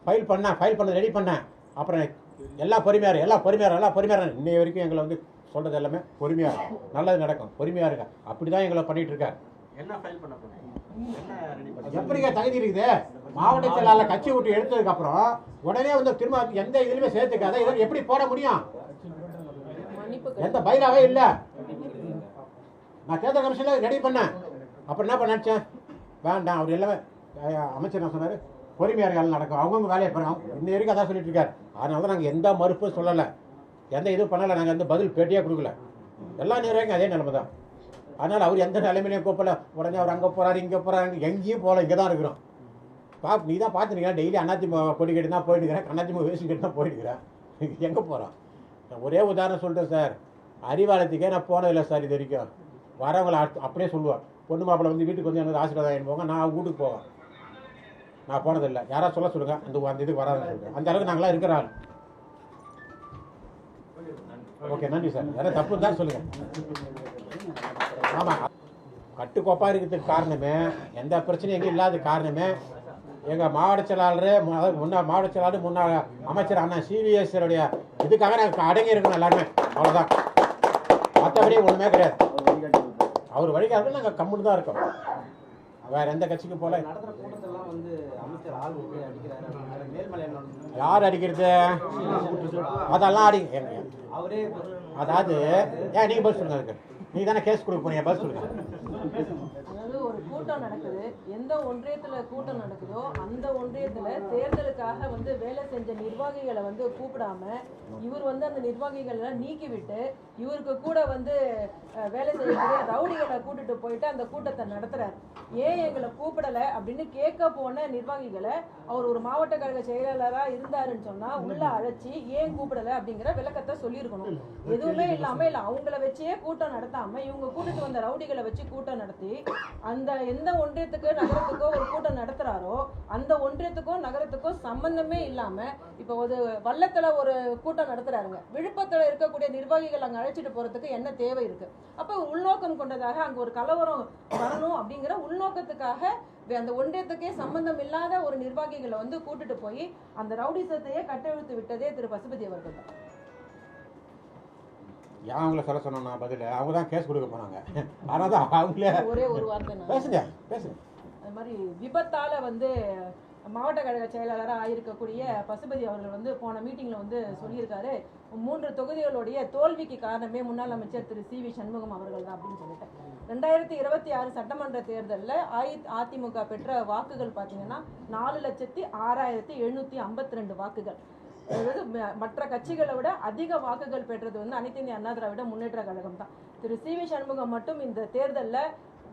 ஃபைல் பண்ண ரெடி பண்ணேன். அப்புறம் எல்லாம் பொறுமையாரு. இன்னை வரைக்கும் எங்களை வந்து சொல்றது எல்லாமே பொறுமையா இருக்கும், நல்லது நடக்கும், பொறுமையா இருக்க. அப்படிதான் எங்களை பண்ணிட்டு இருக்காரு. எப்படிங்க தகுதி இருக்குது? மாவட்ட செயலாளர் கட்சி விட்டு எடுத்ததுக்கு அப்புறம் உடனே வந்து திரும்ப எந்த இதுலயுமே சேர்த்துக்காத இதை எப்படி போட முடியும்? எந்த பைலாவே இல்ல. நான் தேர்தல் கமிஷன்ல ரெடி பண்ணேன். அப்புறம் என்ன பண்ண நினைச்சேன்? வேண்டாம், அவர் எல்லாமே அமைச்சர் என்ன சொன்னாரு, பொறுமையா இருக்காலும் நடக்கும், அவங்கவுங்க வேலையை பாருங்க. இன்ன வரைக்கும் அதான் சொல்லிட்டு இருக்காரு. அதனால தான் நாங்கள் எந்த மறுப்பும் சொல்லலை, எந்த இதுவும் பண்ணலை. நாங்கள் எந்த பதில் பேட்டியாக கொடுக்கல. எல்லா நேரம் அதே நிலைமை தான். அதனால் அவர் எந்த நிலைமையிலையும் கூப்பிடல. உடனே அவர் அங்கே போகிறாரு, இங்கே போகிறாரு, எங்கேயும் போகல, இங்கே தான் இருக்கிறோம். நீ தான் பார்த்துருக்கேன், டெய்லி அதிமுக கொடி கட்டி தான் போயிட்டுக்கிறேன், அதிமுக வேசி கட்டி தான் போயிட்டுக்கிறேன். எங்கே போகிறோம்? நான் ஒரே உதாரணம் சொல்லிட்டேன் சார். அறிவாலயத்துக்கே நான் போனதில்லை சார் இது வரைக்கும். வரவங்களை அப்படியே சொல்லுவேன், பொண்ணு மாப்பிள்ளை வந்து வீட்டுக்கு வந்து எனக்கு ஆசீர்வாதம் போங்க, நான் வீட்டுக்கு போவேன். நான் போனதில்லை. யாராவது சொல்ல சொல்லுங்க, அந்த இதுக்கு வராதுன்னு சொல்லுங்க. அந்த அளவுக்கு நாங்களாம் இருக்கிற ஆள். ஓகே, நன்றி சார். யாராவது தப்பு தான் சொல்லுங்க. ஆமாம், கட்டுக்கோப்பாக இருக்கிறதுக்கு காரணமே, எந்த பிரச்சனையும் எங்கேயும் இல்லாத காரணமே எங்கள் மாவட்ட செயலாளர், முன்னாள் மாவட்ட செயலாளர், முன்னாள் அமைச்சர் அண்ணா சிவிஎஸ்டைய இதுக்காக நாங்கள் அடங்கி இருக்கணும் எல்லாருமே. அவ்வளோதான், மற்றபடி ஒன்றுமே கிடையாது. அவர் வழிகாட்டு நாங்கள் கம்முன்னு தான் இருக்கோம். வேற எந்த கட்சிக்கும் போல. நடத்துற கூட்டத்தெல்லாம் வந்து அமைச்சர் ஆள் விட்டு அடிக்கிறாரு. மேல்மலை யார் அடிக்கிறது? அதெல்லாம் அவரே அதாவது ஏன் நீங்க பதில் சொல்லுங்க. அதுக்கு நீங்க தானே கேஸ் கொடுக்க போறீங்க, பதில் சொல்லுங்க. அதாவது ஒரு கூட்டம் நடக்குது, எந்த ஒன்றியத்துல கூட்டம் நடக்குதோ அந்த ஒன்றியத்துல தேர்தலுக்காக வந்து வேலை செஞ்ச நிர்வாகிகளை வந்து கூப்பிடாம இவர் வந்து அந்த நிர்வாகிகளை நீக்கிவிட்டு இவருக்கு கூட வந்து வேலை செய்யக்கூடிய ரவுடிகளை கூட்டிட்டு போயிட்டு அந்த கூட்டத்தை நடத்துறாரு. ஏன் எங்களை கூப்பிடல அப்படின்னு கேட்க போன நிர்வாகிகளை அவர் ஒரு மாவட்ட கழக செயலாளரா இருந்தாருன்னு சொன்னா உள்ள அழைச்சி ஏன் கூப்பிடல அப்படிங்கிற விளக்கத்தை சொல்லியிருக்கணும். எதுவுமே இல்லாம இல்ல அவங்கள வச்சே கூட்டம் நடத்தாம இவங்க கூட்டிட்டு வந்த ரவுடிகளை வச்சு கூட்டம் நடத்தி அந்த எந்த ஒன்றியத்துக்கு நகரத்துக்கோ ஒரு கூட்டம் நடத்துறாரோ அந்த ஒன்றியத்துக்கும் நகரத்துக்கும் சம்பந்தமே இல்லாம இப்ப ஒரு வல்லத்துல ஒரு கூட்டம் நடத்துறாருங்க, விழுப்புரத்துல இருக்கக்கூடிய நிர்வாகிகள் அங்க அழைச்சிட்டு போறதுக்கு என்ன தேவை இருக்கு? அப்ப உள்நோக்கம் கொண்டதாக அங்க ஒரு கலவரம் வரணும் அப்படிங்கிற உள்நோக்கத்துக்காக அந்த ஒன்றியத்துக்கே சம்பந்தம் இல்லாத ஒரு நிர்வாகிகளை வந்து கூட்டிட்டு போய் அந்த ரவுடிசத்தையே கட்டவிழ்த்து விட்டதே திரு பசுபதி அவர்கள் தான். ஏன் அவங்கள சொல்ல சொன்னா பதில்? அவங்க தான் கேஸ் கொடுக்க போனாங்க. ஆனால் தான் அவங்களே ஒரே ஒரு வார்த்தை பேசுங்க பேசுங்க. அது மாதிரி விபத்தால வந்து மாவட்ட கழக செயலாளராக ஆயிருக்கக்கூடிய பசுபதி அவர்கள் வந்து போன மீட்டிங்ல வந்து சொல்லியிருக்காரு, 3 தொகுதிகளுடைய தோல்விக்கு காரணமே முன்னாள் அமைச்சர் திரு சி.வி. சண்முகம் அவர்கள் தான் அப்படின்னு சொல்லிட்டேன். 2026 சட்டமன்ற தேர்தலில் அதிமுக பெற்ற வாக்குகள் பார்த்தீங்கன்னா 4,06,752 வாக்குகள். அதாவது மற்ற கட்சிகளை விட அதிக வாக்குகள் பெற்றது வந்து அனைத்து இந்திய அண்ணா திராவிட முன்னேற்ற கழகம் தான். திரு சி.வி. சண்முகம் மட்டும் இந்த தேர்தலில்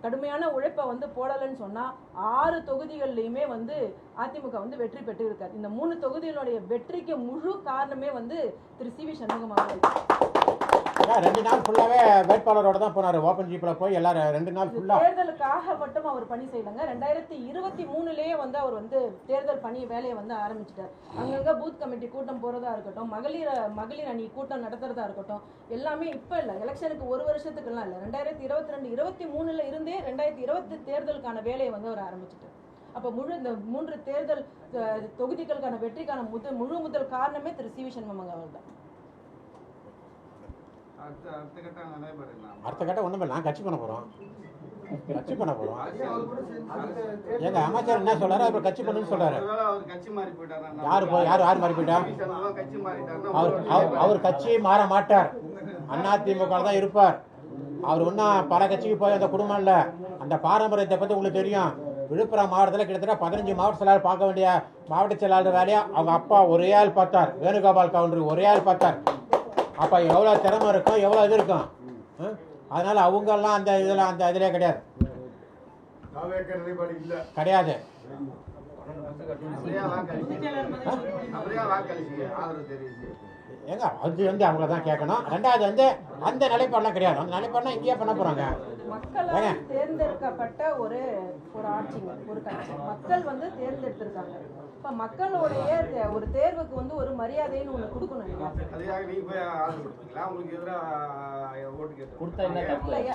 கடுமையான உழைப்பை வந்து போடலன்னு சொன்னா 6 தொகுதிகள்லையுமே வந்து அதிமுக வந்து வெற்றி பெற்று இருக்காரு. இந்த 3 தொகுதிகளுடைய வெற்றிக்கு முழு காரணமே வந்து திரு சி.வி. சண்முகம் அவர்கள். 2 நாள் ஃபுல்லாவே வேட்பாளரோட தான் போனாரு. ஓபன் ஜீப்ல போய் எல்லாரும் 2 நாள் ஃபுல்லா தேர்தலுக்காக மட்டும் அவர் பணி செய்யலங்க. 2023லயே வந்து அவர் வந்து தேர்தல் பணி வேலையை வந்து ஆரம்பிச்சிட்டார். அங்கங்க பூத் கமிட்டி கூட்டம் போறதா இருக்கட்டும், மகளிர் அணி கூட்டம் நடத்துறதா இருக்கட்டும், எல்லாமே இப்ப இல்ல, எலெக்ஷனுக்கு ஒரு வருஷத்துக்குலாம் இல்ல, 2022 23ல இருந்தே 2020 தேர்தலுக்கான வேலையை வந்து அவர் ஆரம்பிச்சிட்டார். அப்ப இந்த 3 தேர்தல் தொகுதிகளுக்கான வெற்றிக்கான முதல் காரணமே திரு சி.வி. சண்முகம் அவர் தான். அடுத்த கட்டம் ஒண்ணுமே, நான் கட்சி பண்ண போறோம். எங்க அமைச்சர் என்ன சொல்றாரு? அப்புறம் கட்சி பண்ணுன்னு சொல்றாரு. யார் மாறி போயிட்டா? அவர் கட்சி மாற மாட்டார், அதிமுக தான் இருப்பார். அவர் ஒன்னும் பல கட்சிக்கு போய் அந்த குடும்பம் இல்ல. அந்த பாரம்பரியத்தை பத்தி உங்களுக்கு தெரியும். விழுப்புரம் மாவட்டத்தில் கிட்டத்தட்ட 15 மாவட்ட செயலாளர் பார்க்க வேண்டிய மாவட்ட செயலாளர் வேலையா அவங்க அப்பா ஒரே ஆள் பார்த்தார். வேணுகோபால் கவுண்டர் ஒரே ஆள் பார்த்தார். அப்ப எவ்வளவு திறமை இருக்கும், எவ்வளவு இது இருக்கும். அதனால அவங்க எல்லாம் அந்த இதுல கிடையாது. ஏங்க அது வந்து அவங்கள தான் கேட்கணும். 2வது வந்து அந்த நிலைப்பாடுலாம் கிடையாது. அந்த நிலைப்பாடுலாம் இங்கேயே பண்ண போறாங்க. மக்களால் தேர்ந்தெடுக்கப்பட்ட ஒரு ஆட்சிங்க, ஒரு கட்சி மக்கள் வந்து தேர்ந்தெடுத்திருக்காங்க. இப்ப மக்களுடைய ஒரு தேர்வுக்கு வந்து ஒரு மரியாதைன்னு ஒண்ணு கொடுக்கணும்.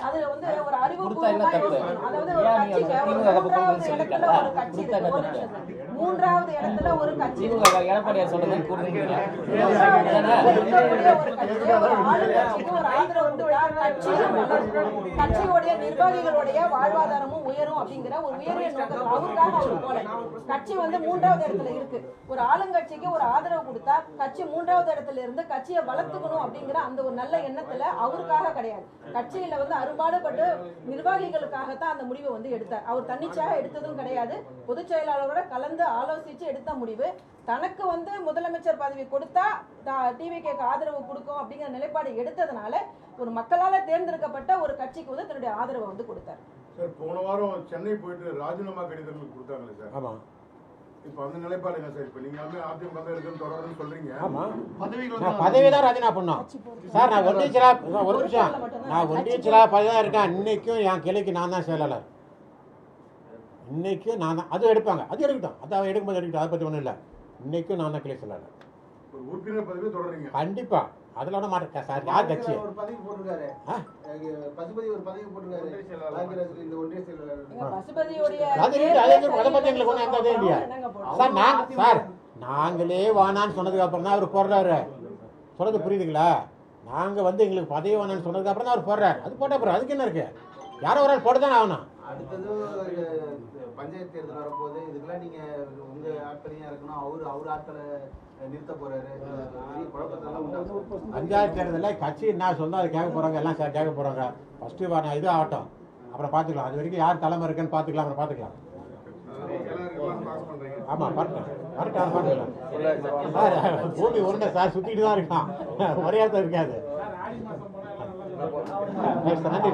அதுல வந்து ஒரு அறிவுபூர்வமா யோசிக்கணும். அதாவது ஒரு கட்சிக்கு 3வது இடத்துல ஒரு கட்சி இருக்கு, 3வது இடத்துல ஒரு கட்சி கட்சியோடைய நிர்வாகிகளுடைய வாழ்வாதாரமும் உயரும் அப்படிங்கிற ஒரு உயரிய நோக்கத்தில் அவருக்காக அவர் போல. கட்சி வந்து 3வது இடத்துல இருக்கு. ஒரு ஆளுங்கட்சிக்கு ஒரு ஆதரவு கொடுத்தா கட்சி 3வது இடத்துல இருந்து கட்சியை வளர்த்துக்கணும் அப்படிங்கிற அந்த ஒரு நல்ல எண்ணத்துல அவருக்காக கிடையாது. கட்சியில வந்து அரும்பாடுபட்டு நிர்வாகிகளுக்காகத்தான் அந்த முடிவை வந்து எடுத்தார். அவர் தன்னிச்சையாக எடுத்ததும் கிடையாது. பொதுச் செயலாளரோட கலந்து ஆலோசிச்சு எடுத்த முடிவு. தனக்கு வந்து முதலமைச்சர் பதவி கொடுத்தா டிவிகேக்கு ஆதரவு கொடுக்கும் அப்படிங்கிற நிலைப்பாடு எடுத்ததுனால ஒரு மக்களால தேர்ந்தெடுக்கப்பட்ட ஒரு கட்சிக்கு வந்து தன்னுடைய ஆதரவை வந்து கொடுத்தார். சார், போன வாரம் சென்னை போயிட்டு ராஜினாமா கடிதங்கள் கொடுத்தாங்களே சார். ஆமா. இப்ப அந்த நிலைப்பாடு என்ன சார்? இப்ப நீங்க அதிமுக இருக்குன்னு தொடர்ந்து சொல்றீங்க. ஆமா, பதவி தான் ராஜினாமா பண்ணோம் சார். நான் ஒன்றியச்சலா ஒரு நிமிஷம், நான் ஒன்றியச்சலா பதவி தான் இருக்கேன். இன்னைக்கும் என் கிளைக்கு நான் தான் செயலாளர். இன்னைக்கு நான் தான் அது எடுப்பாங்க, அது எடுக்கட்டும், அது அவன் எடுக்கும்போது எடுக்கட்டும், அதை பற்றி ஒன்றும் இல்லை. இன்னைக்கும் நான் தான் கிளியர் சொல்லலை. ஒரு உறுப்பினர் பதவியை தொடர்றீங்க. கண்டிப்பாக அதில் ஒன்றும் மாட்டேன் சார். யார் கட்சி ஒரு பதவி போட்டிருக்காரு, பசுபதி ஒரு பதவி போட்டிருக்காரு, பாக்கியராஜ் இந்த ஒன்றிய செயலாளர். எங்க பசுபதியோடைய அது இல்லை, அதை பற்றி எங்களுக்கு ஒன்றும் எந்த இதே இல்லையா சார். நாங்களே வானான்னு சொன்னதுக்கு அப்புறம் தான் அவர் போடுறாரு. சொல்றது புரியுதுங்களா? நாங்கள் வந்து எங்களுக்கு பதவி வேணான்னு சொன்னதுக்கு அப்புறம் தான் அவர் போடுறாரு. அது போட்ட அப்புறம் அதுக்கு என்ன இருக்கு? யாரோ ஒரு ஆள் போட்டு தானே ஆகணும். அடுத்தது பஞ்சாயத்து தேர்தல் வரப்போகுது, இதுக்கெல்லாம் நீங்க உங்க ஆட்களையும் இறக்கணும், அவர் ஆட்களை நிறுத்த போறாரு, குழப்பத்தெல்லாம் உண்டாகும். பஞ்சாயத்து தேர்தலில் கட்சி என்ன சொன்னா அதை கேட்க போறாங்க, எல்லாம் சார் கேட்க போறாங்க. ஃபர்ஸ்ட் இது ஆகட்டும், அப்புறம் பார்த்துக்கலாம். அது வரைக்கும் யார் தலைமை இருக்குன்னு பார்த்துக்கலாம், அப்புறம் பார்த்துக்கலாம். ஆமா பார்த்துக்கலாம் பார்த்துக்கலாம். பூமி உருண்டை சார் சுத்திட்டு தான் இருக்கான், ஒரே இடத்துல இருக்காது. நன்றி.